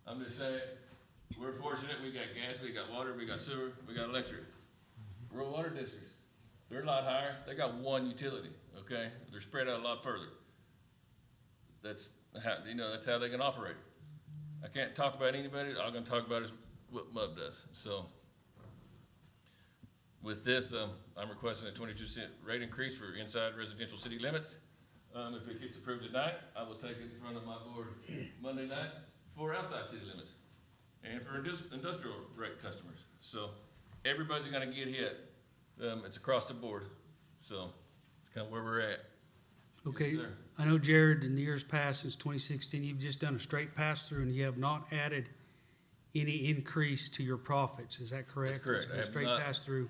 I'm just saying, we're fortunate. We got gas, we got water, we got sewer, we got electric. Rural water districts, they're a lot higher. They got one utility, okay? They're spread out a lot further. That's that's how they can operate. I can't talk about anybody, all I'm gonna talk about is what MUB does, so. With this, I'm requesting a 22-cent rate increase for inside residential city limits. If it gets approved tonight, I will take it in front of my board Monday night for outside city limits and for industrial rate customers. So everybody's gonna get hit. It's across the board. So it's kind of where we're at. Okay, Yes, sir. I know Jared, in the years past, since 2016, you've just done a straight pass-through and you have not added any increase to your profits. Is that correct? That's correct. It's been I a have straight not- pass-through.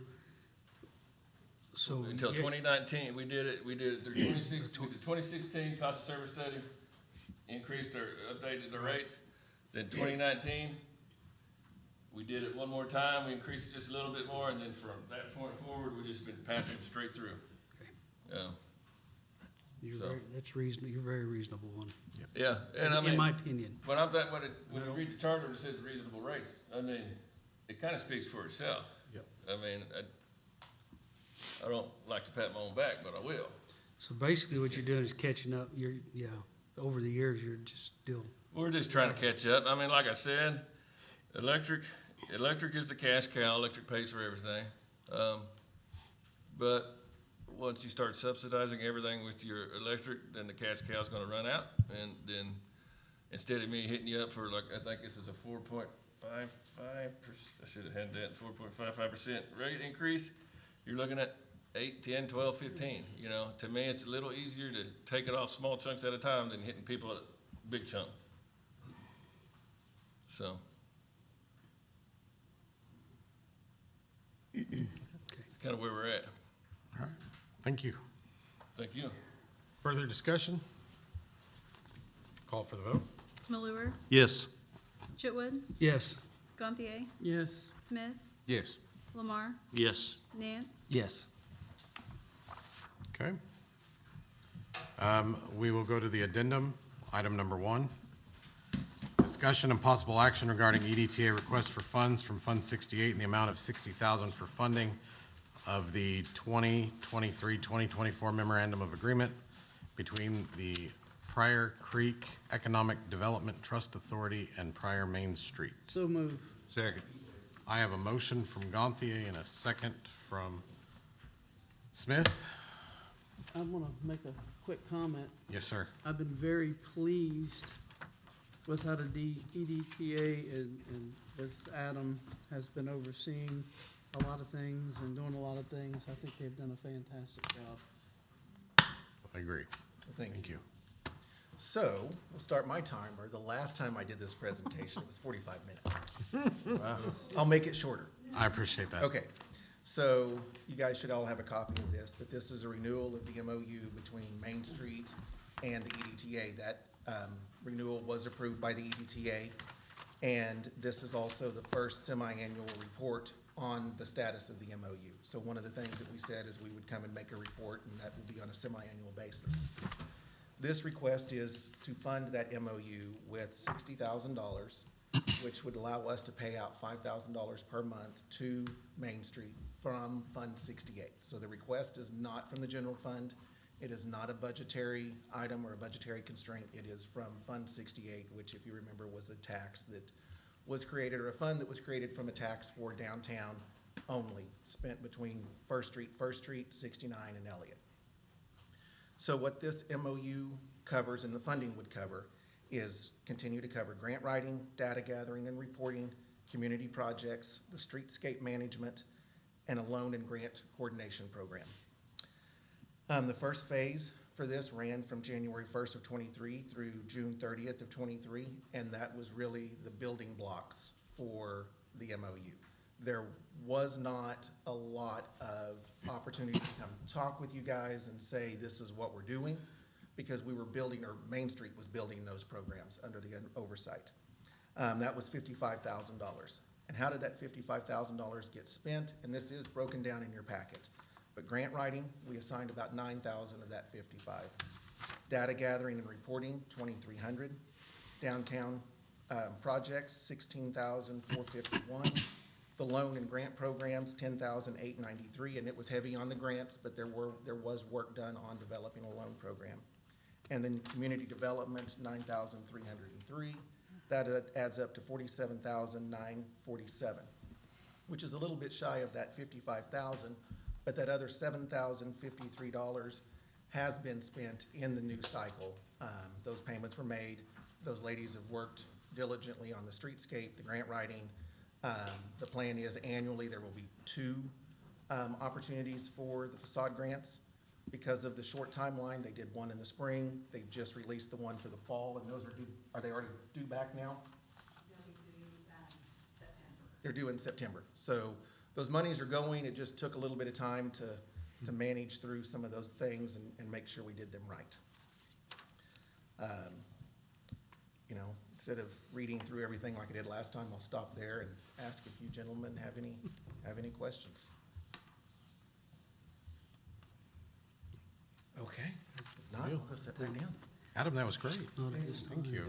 So. Until yeah, 2019, we did it through 2016 cost of service study, increased or updated the rates. Then 2019, we did it one more time, we increased it just a little bit more, and then from that point forward, we just been passing them straight through. Okay. So- That's reasonable, you're a very reasonable one, Yeah, and I mean. in my opinion. When you read the charter and it says reasonable rates, I mean, it kind of speaks for itself. Yep. I mean, I don't like to pat my own back, but I will. So basically what you're doing is catching up, over the years, you're just still, We're just trying to catch up. I mean, like I said, electric is the cash cow. Electric pays for everything. But once you start subsidizing everything with your electric, then the cash cow's gonna run out. And then instead of me hitting you up for, like, I think this is a 4.55%, I should have had that, 4.55% rate increase, you're looking at 8, 10, 12, 15, you know? To me, it's a little easier to take it off small chunks at a time than hitting people at big chunk. So. It's kind of where we're at. All right, thank you. Thank you. Further discussion? Call for the vote. Malure, Yes. Chitwood, yes. Gantier, Yes. Smith, Yes. Lamar, Yes. Nance, Yes. Okay. We will go to the addendum, item number 1. Discussion and possible action regarding EDTA request for funds from Fund 68 in the amount of $60,000 for funding of the 2023-2024 memorandum of agreement between the Pryor Creek Economic Development Trust Authority and Pryor Main Street. So move. Second. I have a motion from Gantier and a second from Smith. I want to make a quick comment. Yes, sir. I've been very pleased with how the EDTA and with Adam has been overseeing a lot of things and doing a lot of things. I think they've done a fantastic job. I agree. Thank you. So, we'll start my timer. The last time I did this presentation, it was 45 minutes. I'll make it shorter. I appreciate that. Okay, so you guys should all have a copy of this, but this is a renewal of the MOU between Main Street and the EDTA. That renewal was approved by the EDTA, and this is also the first semi-annual report on the status of the MOU. So one of the things that we said is we would come and make a report, and that will be on a semi-annual basis. This request is to fund that MOU with $60,000, which would allow us to pay out $5,000 per month to Main Street from Fund 68. So the request is not from the general fund. It is not a budgetary item or a budgetary constraint. It is from Fund 68, which, if you remember, was a tax that was created, or a fund that was created from a tax for downtown only, spent between First Street, 69, and Elliott. So what this MOU covers and the funding would cover is continue to cover grant writing, data gathering and reporting, community projects, the streetscape management, and a loan and grant coordination program. The first phase for this ran from January 1st of 23 through June 30th of 23, and that was really the building blocks for the MOU. There was not a lot of opportunity to come talk with you guys and say, this is what we're doing, because we were building, or Main Street was building those programs under the oversight. That was $55,000. And how did that $55,000 get spent? And this is broken down in your packet. But grant writing, we assigned about $9,000 of that $55,000. Data gathering and reporting, $2,300. Downtown projects, $16,451. The loan and grant programs, $10,893, and it was heavy on the grants, but there was work done on developing a loan program. And then community development, 9,303. That adds up to 47,947, which is a little bit shy of that 55,000, but that other $7,053 has been spent in the new cycle. Those payments were made. Those ladies have worked diligently on the streetscape, the grant writing. The plan is annually there will be 2 opportunities for the facade grants. Because of the short timeline, they did one in the spring. They just released the one for the fall, and those are due, are they already due back now? They'll be due, September. They're due in September. So those monies are going. It just took a little bit of time to manage through some of those things and make sure we did them right. You know, instead of reading through everything like I did last time, I'll stop there and ask if you gentlemen have any questions. Okay, if not, we'll go sit back down. Adam, that was great. Not at this Thank time. you.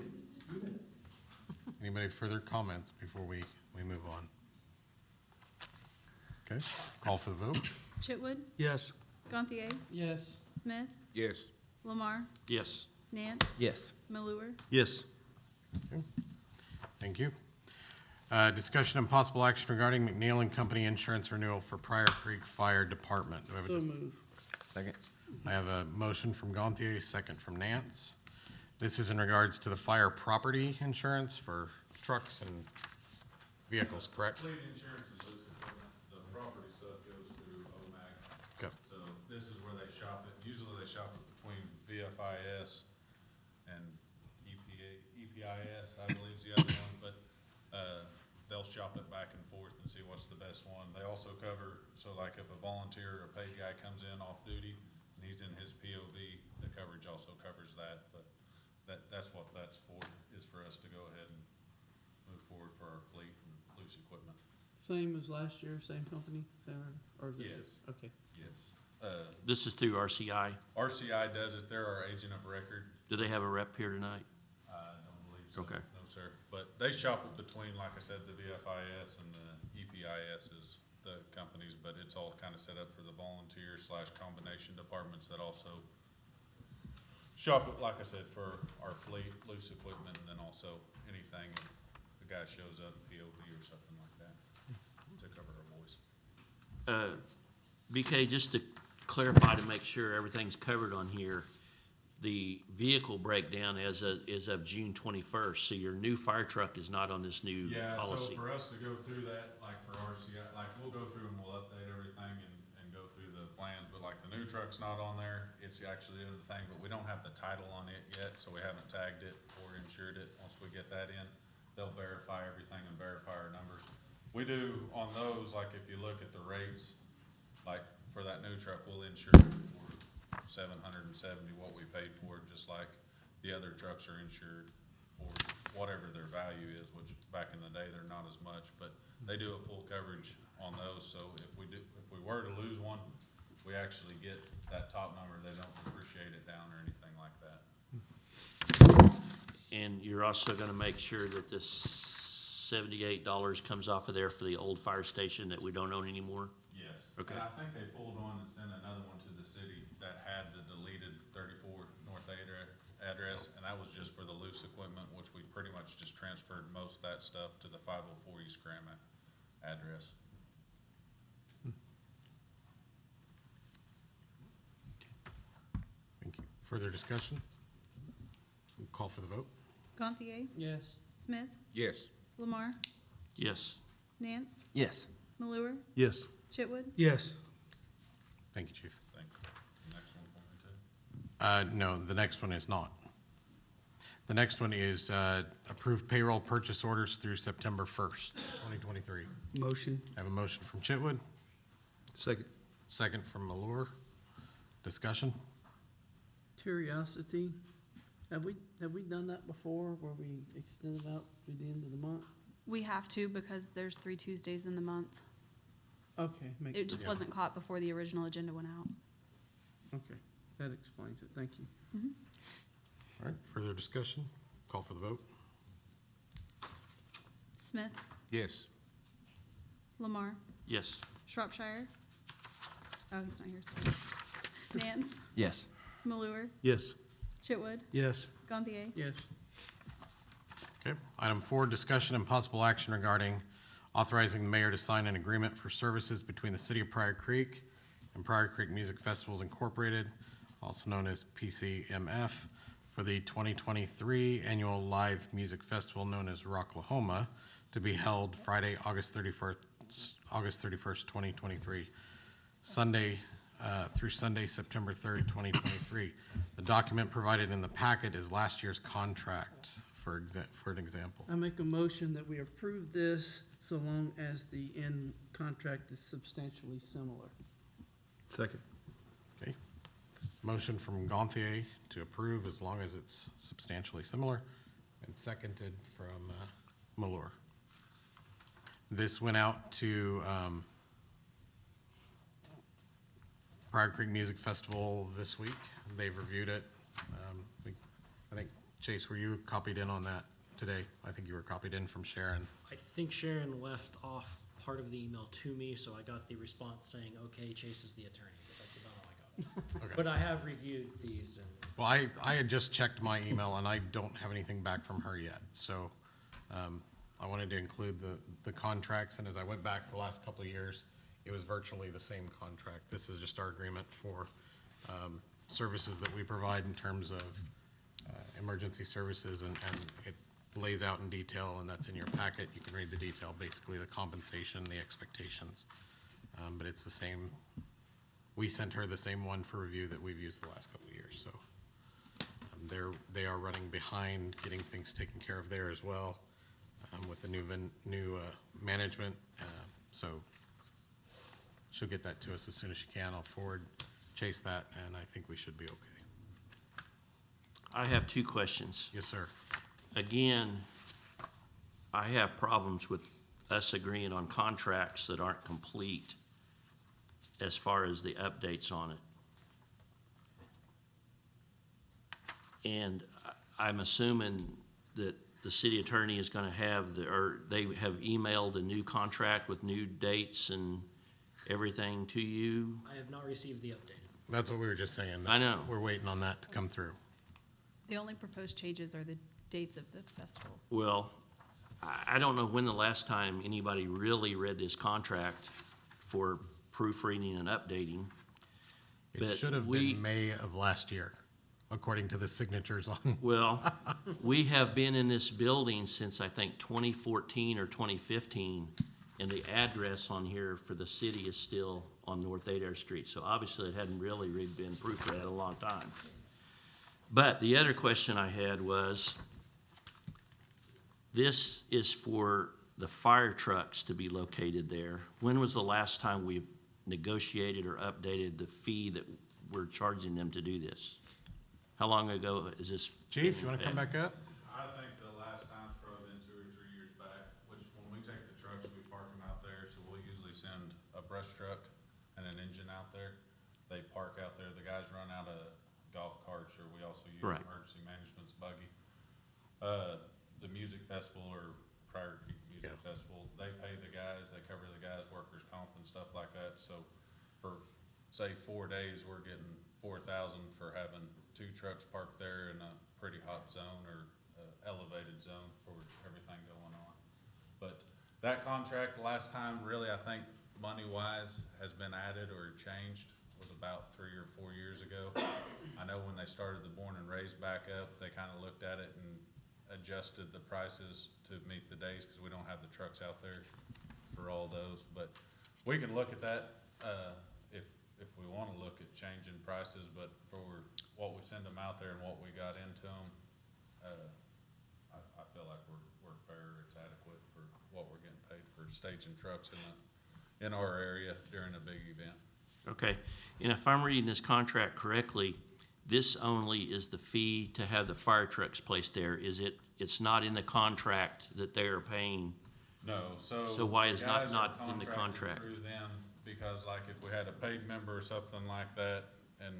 Anybody further comments before we move on? Okay, call for the vote. Chitwood, Yes. Gantier, Yes. Smith, Yes. Lamar, Yes. Nance, Yes. Malure. Yes. Okay. Thank you. Discussion and possible action regarding McNeil and Company insurance renewal for Pryor Creek Fire Department. Do I have So a, move. Second. I have a motion from Gantier, second from Nance. This is in regards to the fire property insurance for trucks and vehicles, correct? Fleet insurance is loose equipment, the property stuff goes through OMAG. Okay. So this is where they shop it, usually they shop it between VFIS and EPIS, I believe is the other one, but, they'll shop it back and forth and see what's the best one. They also cover, so like if a volunteer or a paid guy comes in off duty and he's in his POV, the coverage also covers that, but that's what that's for, is for us to go ahead and move forward for our fleet and loose equipment. Same as last year, same company, same, or is it? Yes. Okay. Yes. This is through RCI. RCI does it, they're our agent of record. Do they have a rep here tonight? I don't believe so. Okay. No, sir. But they shop it between, like I said, the VFIS and the EPIS is the companies, but it's all kind of set up for the volunteer / combination departments that also shop it, like I said, for our fleet, loose equipment, and then also anything if the guy shows up, POV or something like that, to cover our boys. BK, just to clarify to make sure everything's covered on here, the vehicle breakdown is of June 21st, so your new fire truck is not on this new Yeah, so policy. for us to go through that, like for RCI, like we'll go through and we'll update everything and go through the plans, but like the new truck's not on there, it's actually in the thing, but we don't have the title on it yet, so we haven't tagged it or insured it. Once we get that in, they'll verify everything and verify our numbers. We do on those, like if you look at the rates, like for that new truck, we'll insure it for $770 what we paid for it, just like the other trucks are insured for whatever their value is, which back in the day, they're not as much, but they do a full coverage on those, so if we were to lose one, we actually get that top number, they don't depreciate it down or anything like that. And you're also gonna make sure that this $78 comes off of there for the old fire station that we don't own anymore? Yes. Okay. And I think they pulled one and sent another one to the city that had the deleted 34 North address, and that was just for the loose equipment, which we pretty much just transferred most of that stuff to the 504 East Graham address. Thank you. Further discussion? We'll call for the vote. Gantier, Yes. Smith, Yes. Lamar, Yes. Nance, Yes. Malure, Yes. Chitwood. Yes. Thank you, Chief. Thank you. Next one for me too. No, the next one is not. The next one is approved payroll purchase orders through September 1st, 2023. Motion. I have a motion from Chitwood, Second. second from Malure. Discussion? Curiosity, have we done that before, where we extend it out through the end of the month? We have to because there's 3 Tuesdays in the month. Okay, makes It sense. just wasn't caught before the original agenda went out. Okay, that explains it, thank you. All right, further discussion? Call for the vote. Smith, Yes. Lamar, Yes. Shropshire. Oh, he's not here. Sorry. Nance, Yes. Malure, Yes. Chitwood, Yes. Gantier, Yes. Okay. Item 4, discussion and possible action regarding authorizing the mayor to sign an agreement for services between the City of Pryor Creek and Pryor Creek Music Festivals Incorporated, also known as PCMF, for the 2023 annual live music festival known as Rocklahoma, to be held Friday, August 31st, 2023, Sunday through Sunday, September 3rd, 2023. The document provided in the packet is last year's contract, for an example. I make a motion that we approve this so long as the end contract is substantially similar. Second. Okay. Motion from Gantier to approve as long as it's substantially similar, and seconded from Malor. This went out to Pryor Creek Music Festival this week. They've reviewed it. I think, Chase, were you copied in on that today? I think you were copied in from Sharon. I think Sharon left off part of the email to me, so I got the response saying, okay, Chase is the attorney, but that's about all I got. Okay. But I have reviewed these and Well, I had just checked my email, and I don't have anything back from her yet. So I wanted to include the contracts, and as I went back the last couple of years, it was virtually the same contract. This is just our agreement for services that we provide in terms of emergency services, and it lays out in detail, and that's in your packet. You can read the detail, basically the compensation, the expectations. But it's the same. We sent her the same one for review that we've used the last couple of years. So they are running behind getting things taken care of there as well with the new management. So she'll get that to us as soon as she can. I'll chase that, and I think we should be okay. I have two questions. Yes, sir. Again, I have problems with us agreeing on contracts that aren't complete as far as the updates on it. And I'm assuming that the city attorney is gonna have or they have emailed a new contract with new dates and everything to you. I have not received the update. That's what we were just saying. I know. We're waiting on that to come through. The only proposed changes are the dates of the festival. Well, I don't know when the last time anybody really read this contract for proofreading and updating. It But should have been May of last year, according to the signatures on. Well, we have been in this building since, I think, 2014 or 2015, and the address on here for the city is still on North Adair Street. So obviously, it hadn't really been proofread in a long time. But the other question I had was, this is for the fire trucks to be located there. When was the last time we negotiated or updated the fee that we're charging them to do this? How long ago is this? Chief, you want to come back up? I think the last time's probably been 2 or 3 years back, which when we take the trucks, we park them out there, so we'll usually send a brush truck and an engine out there. They park out there, the guys run out of golf carts, or we also use Right. emergency management's buggy. The music festival or Pryor Creek Music Festival, they pay the guys, they cover the guys' workers' comp and stuff like that, so for, say, 4 days, we're getting 4,000 for having 2 trucks parked there in a pretty hot zone or elevated zone for everything going on. But that contract, the last time really, I think, money-wise, has been added or changed was about 3 or 4 years ago. I know when they started the Born and Raised back up, they kind of looked at it and adjusted the prices to meet the days, because we don't have the trucks out there for all those. But we can look at that if we want to look at changing prices, but for what we send them out there and what we got into them, I feel like we're fair, it's adequate for what we're getting paid for staging trucks in our area during a big event. Okay, and if I'm reading this contract correctly, this only is the fee to have the fire trucks placed there. It's not in the contract that they are paying? No, so. So why is guys not are in the contract? contracted through them, because like if we had a paid member or something like that, and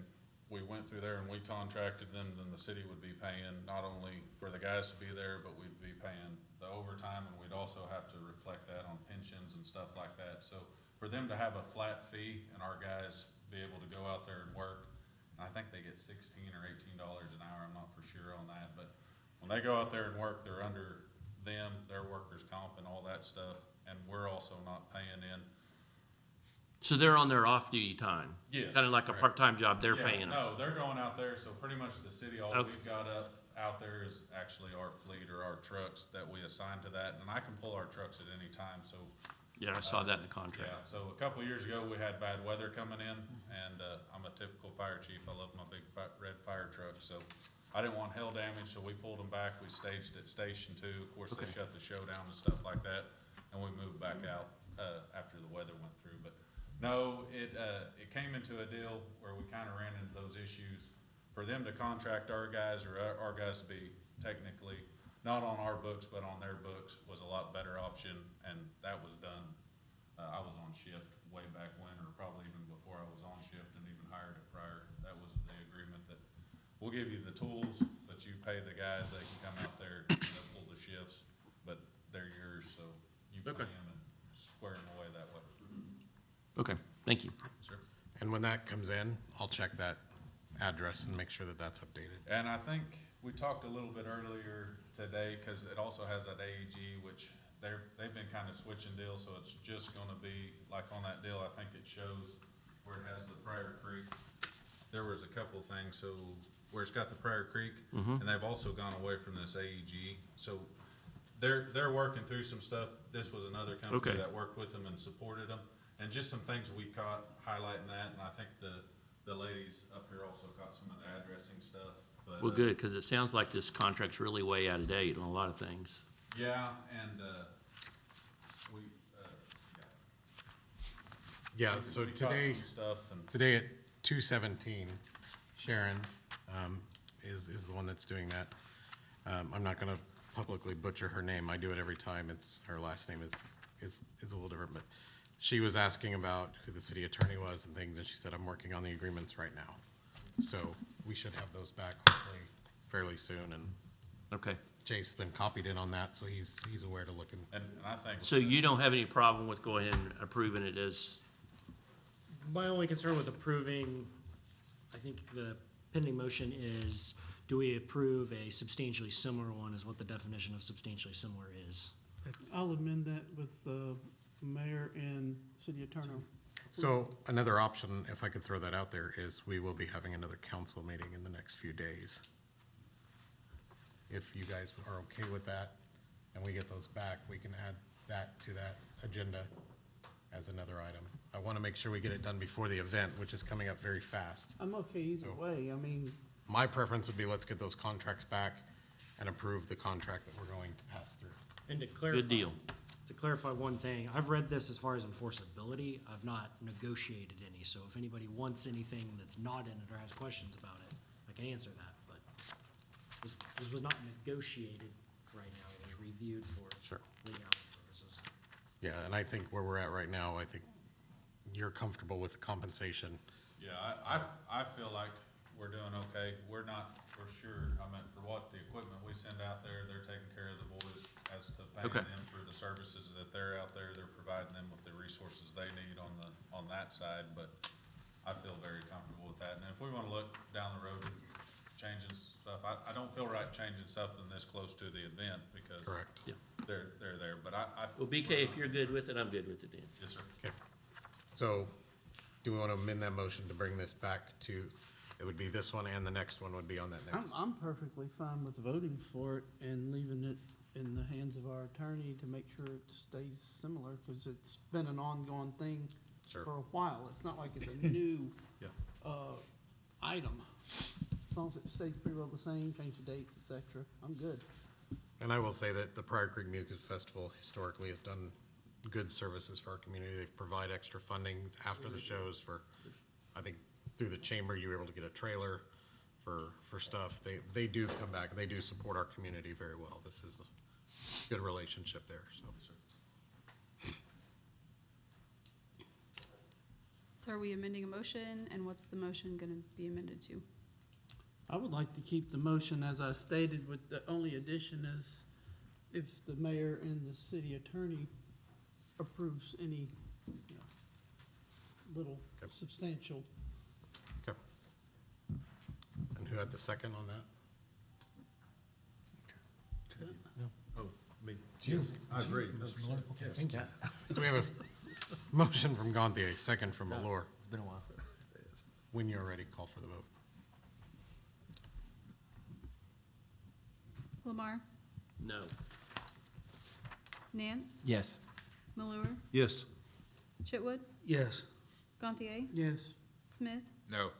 we went through there and we contracted them, then the city would be paying not only for the guys to be there, but we'd be paying the overtime, and we'd also have to reflect that on pensions and stuff like that. So for them to have a flat fee and our guys be able to go out there and work I think they get $16 or $18 an hour, I'm not for sure on that, but when they go out there and work, they're under them, their workers' comp and all that stuff, and we're also not paying in. So they're on their off-duty time? Yes. Kind of like a Right. part-time job, they're Yeah, paying them? no, they're going out there, so pretty much the city, all Okay. we've got out there is actually our fleet or our trucks that we assign to that, and I can pull our trucks at any time, so. Yeah, I saw that in the contract. Yeah, so a couple of years ago, we had bad weather coming in, and, I'm a typical fire chief, I love my big red fire truck, so I didn't want hail damage, so we pulled them back, we staged at Station 2, of course, they Okay. shut the show down and stuff like that, and we moved back out, after the weather went through, but no, it came into a deal where we kinda ran into those issues. For them to contract our guys, or our guys to be technically not on our books, but on their books, was a lot better option, and that was done. I was on shift way back when, or probably even before I was on shift and even hired at Pryor. That was the agreement that we'll give you the tools, but you pay the guys, they can come out there and they'll pull the shifts, but they're yours, so you pay Okay. them and square them away that way. Okay, thank you. Sure. And when that comes in, I'll check that address and make sure that that's updated. And I think we talked a little bit earlier today, cause it also has that AEG, which they've been kinda switching deals, so it's just gonna be, like on that deal, I think it shows where it has the Pryor Creek. There was a couple things, so where it's got the Pryor Creek, and they've also gone away from this AEG, so they're working through some stuff. This was another company Okay. that worked with them and supported them, and just some things we caught highlighting that, and I think the ladies up here also caught some of the addressing stuff, but. Well, good, because it sounds like this contract's really way out of date on a lot of things. Yeah, and, we, Yeah, so we caught today, some stuff, and today at 2:17, Sharon is the one that's doing that. I'm not gonna publicly butcher her name. I do it every time. Her last name is a little different, but she was asking about who the city attorney was and things, and she said, I'm working on the agreements right now. So we should have those back hopefully fairly soon, and Okay. Chase has been copied in on that, so he's aware to look in. and I think. So you don't have any problem with going ahead and approving it as, My only concern with approving, I think the pending motion is, do we approve a substantially similar one, is what the definition of substantially similar is. I'll amend that with the mayor and city attorney. So another option, if I could throw that out there, is we will be having another council meeting in the next few days. If you guys are okay with that, and we get those back, we can add that to that agenda as another item. I want to make sure we get it done before the event, which is coming up very fast. I'm okay either So- way, I mean, My preference would be let's get those contracts back and approve the contract that we're going to pass through. And to clarify. good deal. To clarify one thing, I've read this as far as enforceability, I've not negotiated any, so if anybody wants anything that's not in it or has questions about it, I can answer that, but this was not negotiated right now, it was reviewed for Sure. legality purposes. Yeah, and I think where we're at right now, I think you're comfortable with the compensation. Yeah, I feel like we're doing okay. We're not for sure, I mean, for what the equipment we send out there, they're taking care of the boys as to paying Okay. them for the services that they're out there. They're providing them with the resources they need on that side, but I feel very comfortable with that. And if we wanna look down the road, changing stuff, I don't feel right changing something this close to the event because. Correct. Yeah. They're there, but I. Well, BK, if you're good with it, I'm good with it then. Yes, sir. Okay. So do we want to amend that motion to bring this back to, it would be this one and the next one would be on that next? I'm perfectly fine with voting for it and leaving it in the hands of our attorney to make sure it stays similar, because it's been an ongoing thing Sure. for a while. It's not like it's a new, Yeah. item. As long as it stays pretty well the same, change the dates, et cetera, I'm good. And I will say that the Pryor Creek Music Festival historically has done good services for our community. They provide extra funding after the shows for, I think, through the chamber, you were able to get a trailer for stuff. They do come back, they do support our community very well. This is a good relationship there, so. So are we amending a motion, and what's the motion gonna be amended to? I would like to keep the motion as I stated, with the only addition is if the mayor and the city attorney approves any, little Okay. substantial Okay. got the second on that? Oh, me, yes, I agree. Okay, thank you. So we have a motion from Gantier, second from Malor. It's been a while. When you're ready, call for the vote. Lamar, No. Nance, Yes. Malure, Yes. Chitwood, Yes. Gantier, Yes. Smith, No.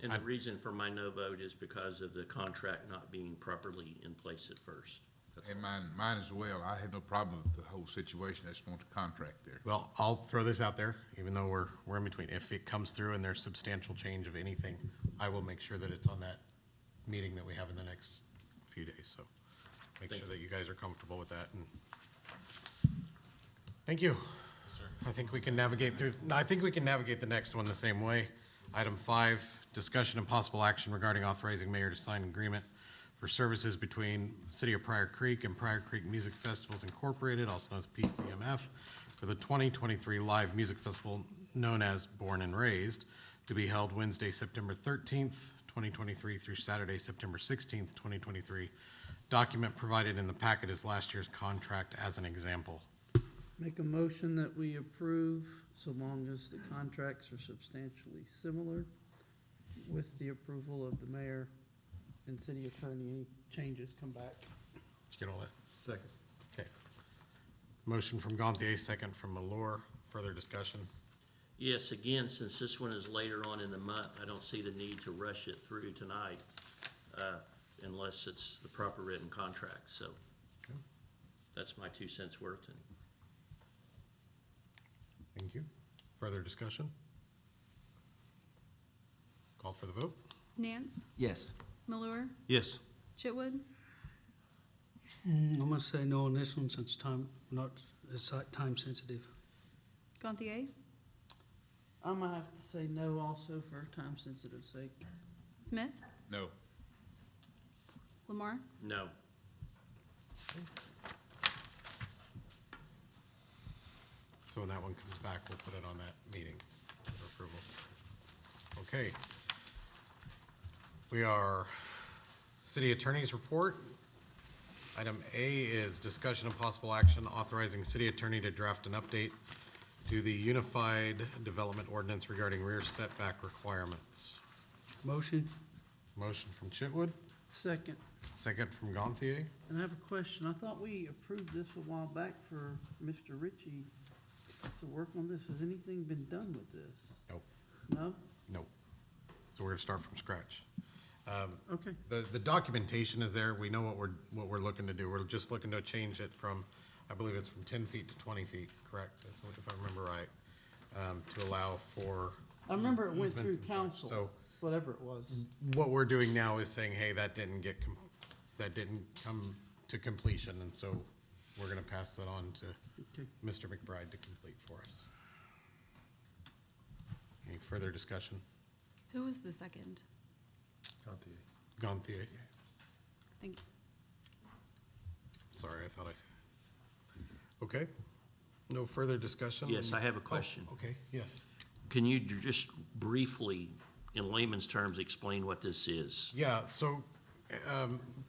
And the reason for my no vote is because of the contract not being properly in place at first. That's And mine as well. I had no problem with the whole situation. I just want the contract there. Well, I'll throw this out there, even though we're in between. If it comes through and there's substantial change of anything, I will make sure that it's on that meeting that we have in the next few days, so make Thank sure that you guys are comfortable with that, and thank you. I think we can navigate the next one the same way. Item 5, discussion and possible action regarding authorizing mayor to sign an agreement for services between the City of Pryor Creek and Pryor Creek Music Festivals Incorporated, also known as PCMF, for the 2023 live music festival known as Born and Raised, to be held Wednesday, September 13th, 2023 through Saturday, September 16th, 2023. Document provided in the packet is last year's contract as an example. Make a motion that we approve so long as the contracts are substantially similar with the approval of the mayor and city attorney. Any changes come back. Get all that? Second. Okay. Motion from Gantier, second from Malor. Further discussion? Yes, again, since this one is later on in the month, I don't see the need to rush it through tonight, unless it's the proper written contract, so that's my 2 cents worth. Thank you. Further discussion? Call for the vote. Nance, Yes. Malure, Yes. Chitwood, I'm gonna say no on this one since it's time sensitive. Gantier, I'm gonna have to say no also for time sensitive sake. Smith, No. Lamar, No. So when that one comes back, we'll put it on that meeting for approval. Okay. We are city attorney's report. Item A is discussion and possible action authorizing city attorney to draft an update to the Unified Development Ordinance regarding rear setback requirements. Motion? Motion from Chitwood, Second, second from Gantier. and I have a question. I thought we approved this a while back for Mr. Ritchie to work on this. Has anything been done with this? Nope. No? Nope. So we're gonna start from scratch. Okay. The documentation is there. We know what we're looking to do. We're just looking to change it from, I believe it's from 10 feet to 20 feet, correct? That's if I remember right, to allow for. I remember it went easements through and such. council, So whatever it was. what we're doing now is saying, hey, that didn't come to completion, and so we're gonna pass that on to Okay. Mr. McBride to complete for us. Any further discussion? who was the second? Gantier. Thank you. Sorry, I thought okay. No further discussion? Yes, I have a question. Oh, okay, yes. Can you just briefly, in layman's terms, explain what this is? Yeah, so,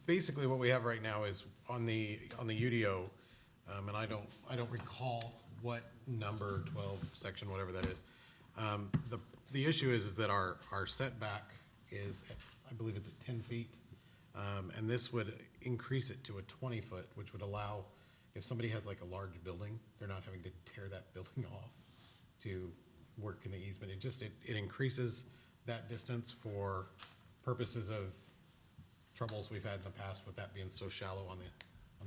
basically what we have right now is on the UDO, and I don't recall what number, 12, section, whatever that is. The issue is that our setback is, I believe it's at 10 feet. And this would increase it to a 20-foot, which would allow, if somebody has like a large building, they're not having to tear that building off to work in the easement. It increases that distance for purposes of troubles we've had in the past with that being so shallow on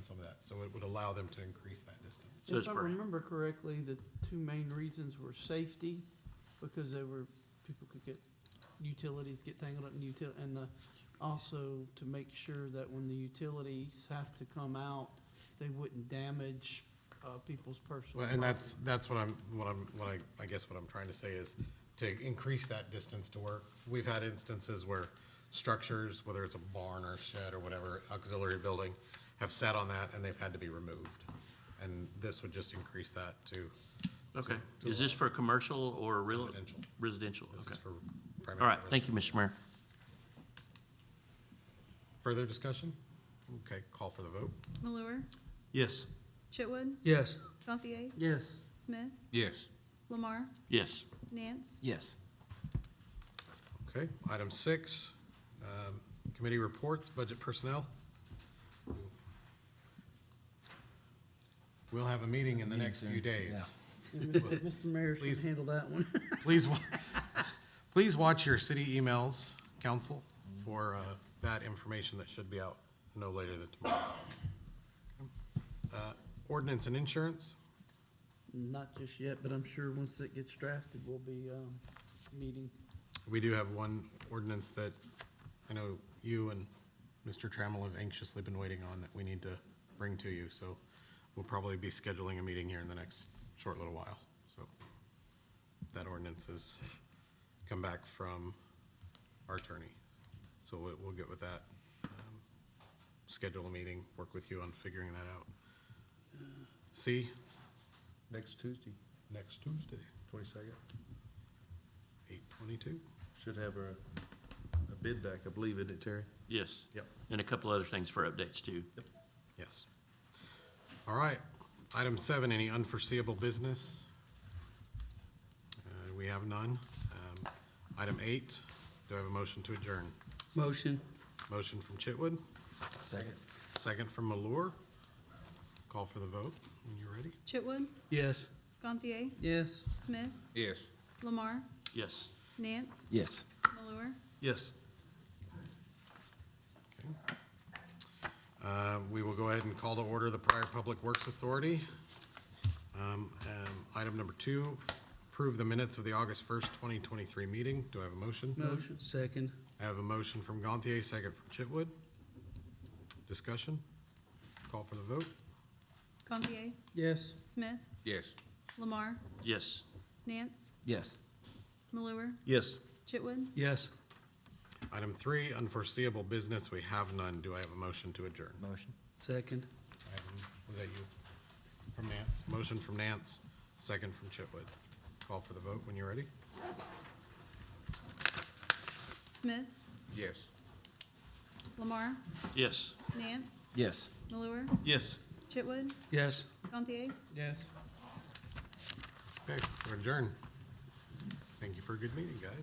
some of that. So it would allow them to increase that distance. So it's If I for- remember correctly, the two main reasons were safety, because people could get utilities, get tangled up in and also to make sure that when the utilities have to come out, they wouldn't damage people's personal Well, and property. that's I guess what I'm trying to say is to increase that distance to work. We've had instances where structures, whether it's a barn or a shed or whatever, auxiliary building, have sat on that and they've had to be removed. And this would just increase that Okay. Is this for commercial or real? Residential. Residential, This okay. is for All primarily. right, thank you, Mr. Mayor. Further discussion? Okay, call for the vote. Malure, Yes. Chitwood, Yes. Gantier, Yes. Smith, Yes. Lamar, Yes. Nance, Yes. Okay, item 6, committee reports, budget personnel. We'll have a meeting in the next few days. Mr. Mayor should Please. handle that one. Please watch your city emails, council, for that information that should be out no later than tomorrow. Ordinance and insurance. Not just yet, but I'm sure once it gets drafted, we'll be, meeting. We do have one ordinance that I know you and Mr. Trammell have anxiously been waiting on that we need to bring to you, so we'll probably be scheduling a meeting here in the next short little while. So that ordinance has come back from our attorney, so we'll get with that. Schedule a meeting, work with you on figuring that out. C, Next Tuesday, next Tuesday, 22nd. 8/22. Should have a bid back, I believe, isn't it, Terry? Yes. Yep. And a couple other things for updates too. Yes. All right. Item 7, any unforeseeable business? We have none. Item 8, do I have a motion to adjourn? Motion. Motion from Chitwood, Second. second from Malure. Call for the vote when you're ready. Chitwood, Yes. Gantier, Yes. Smith, Yes. Lamar, Yes. Nance, Yes. Malure, Yes. Okay. We will go ahead and call to order the Pryor Public Works Authority. Item number 2, approve the minutes of the August 1st, 2023 meeting. Do I have a motion? Motion. Second. I have a motion from Gantier, second from Chitwood. Discussion? Call for the vote. Gantier, Yes. Smith, Yes. Lamar, Yes. Nance, Yes. Malure, Yes. Chitwood, Yes. Item 3, unforeseeable business. We have none. Do I have a motion to adjourn? Motion. Second. Was that you? From Nance? Motion from Nance, second from Chitwood. Call for the vote when you're ready. Smith, Yes. Lamar, Yes. Nance, Yes. Malure, Yes. Chitwood, Yes. Gantier, Yes. Okay, we're adjourned. Thank you for a good meeting, guys.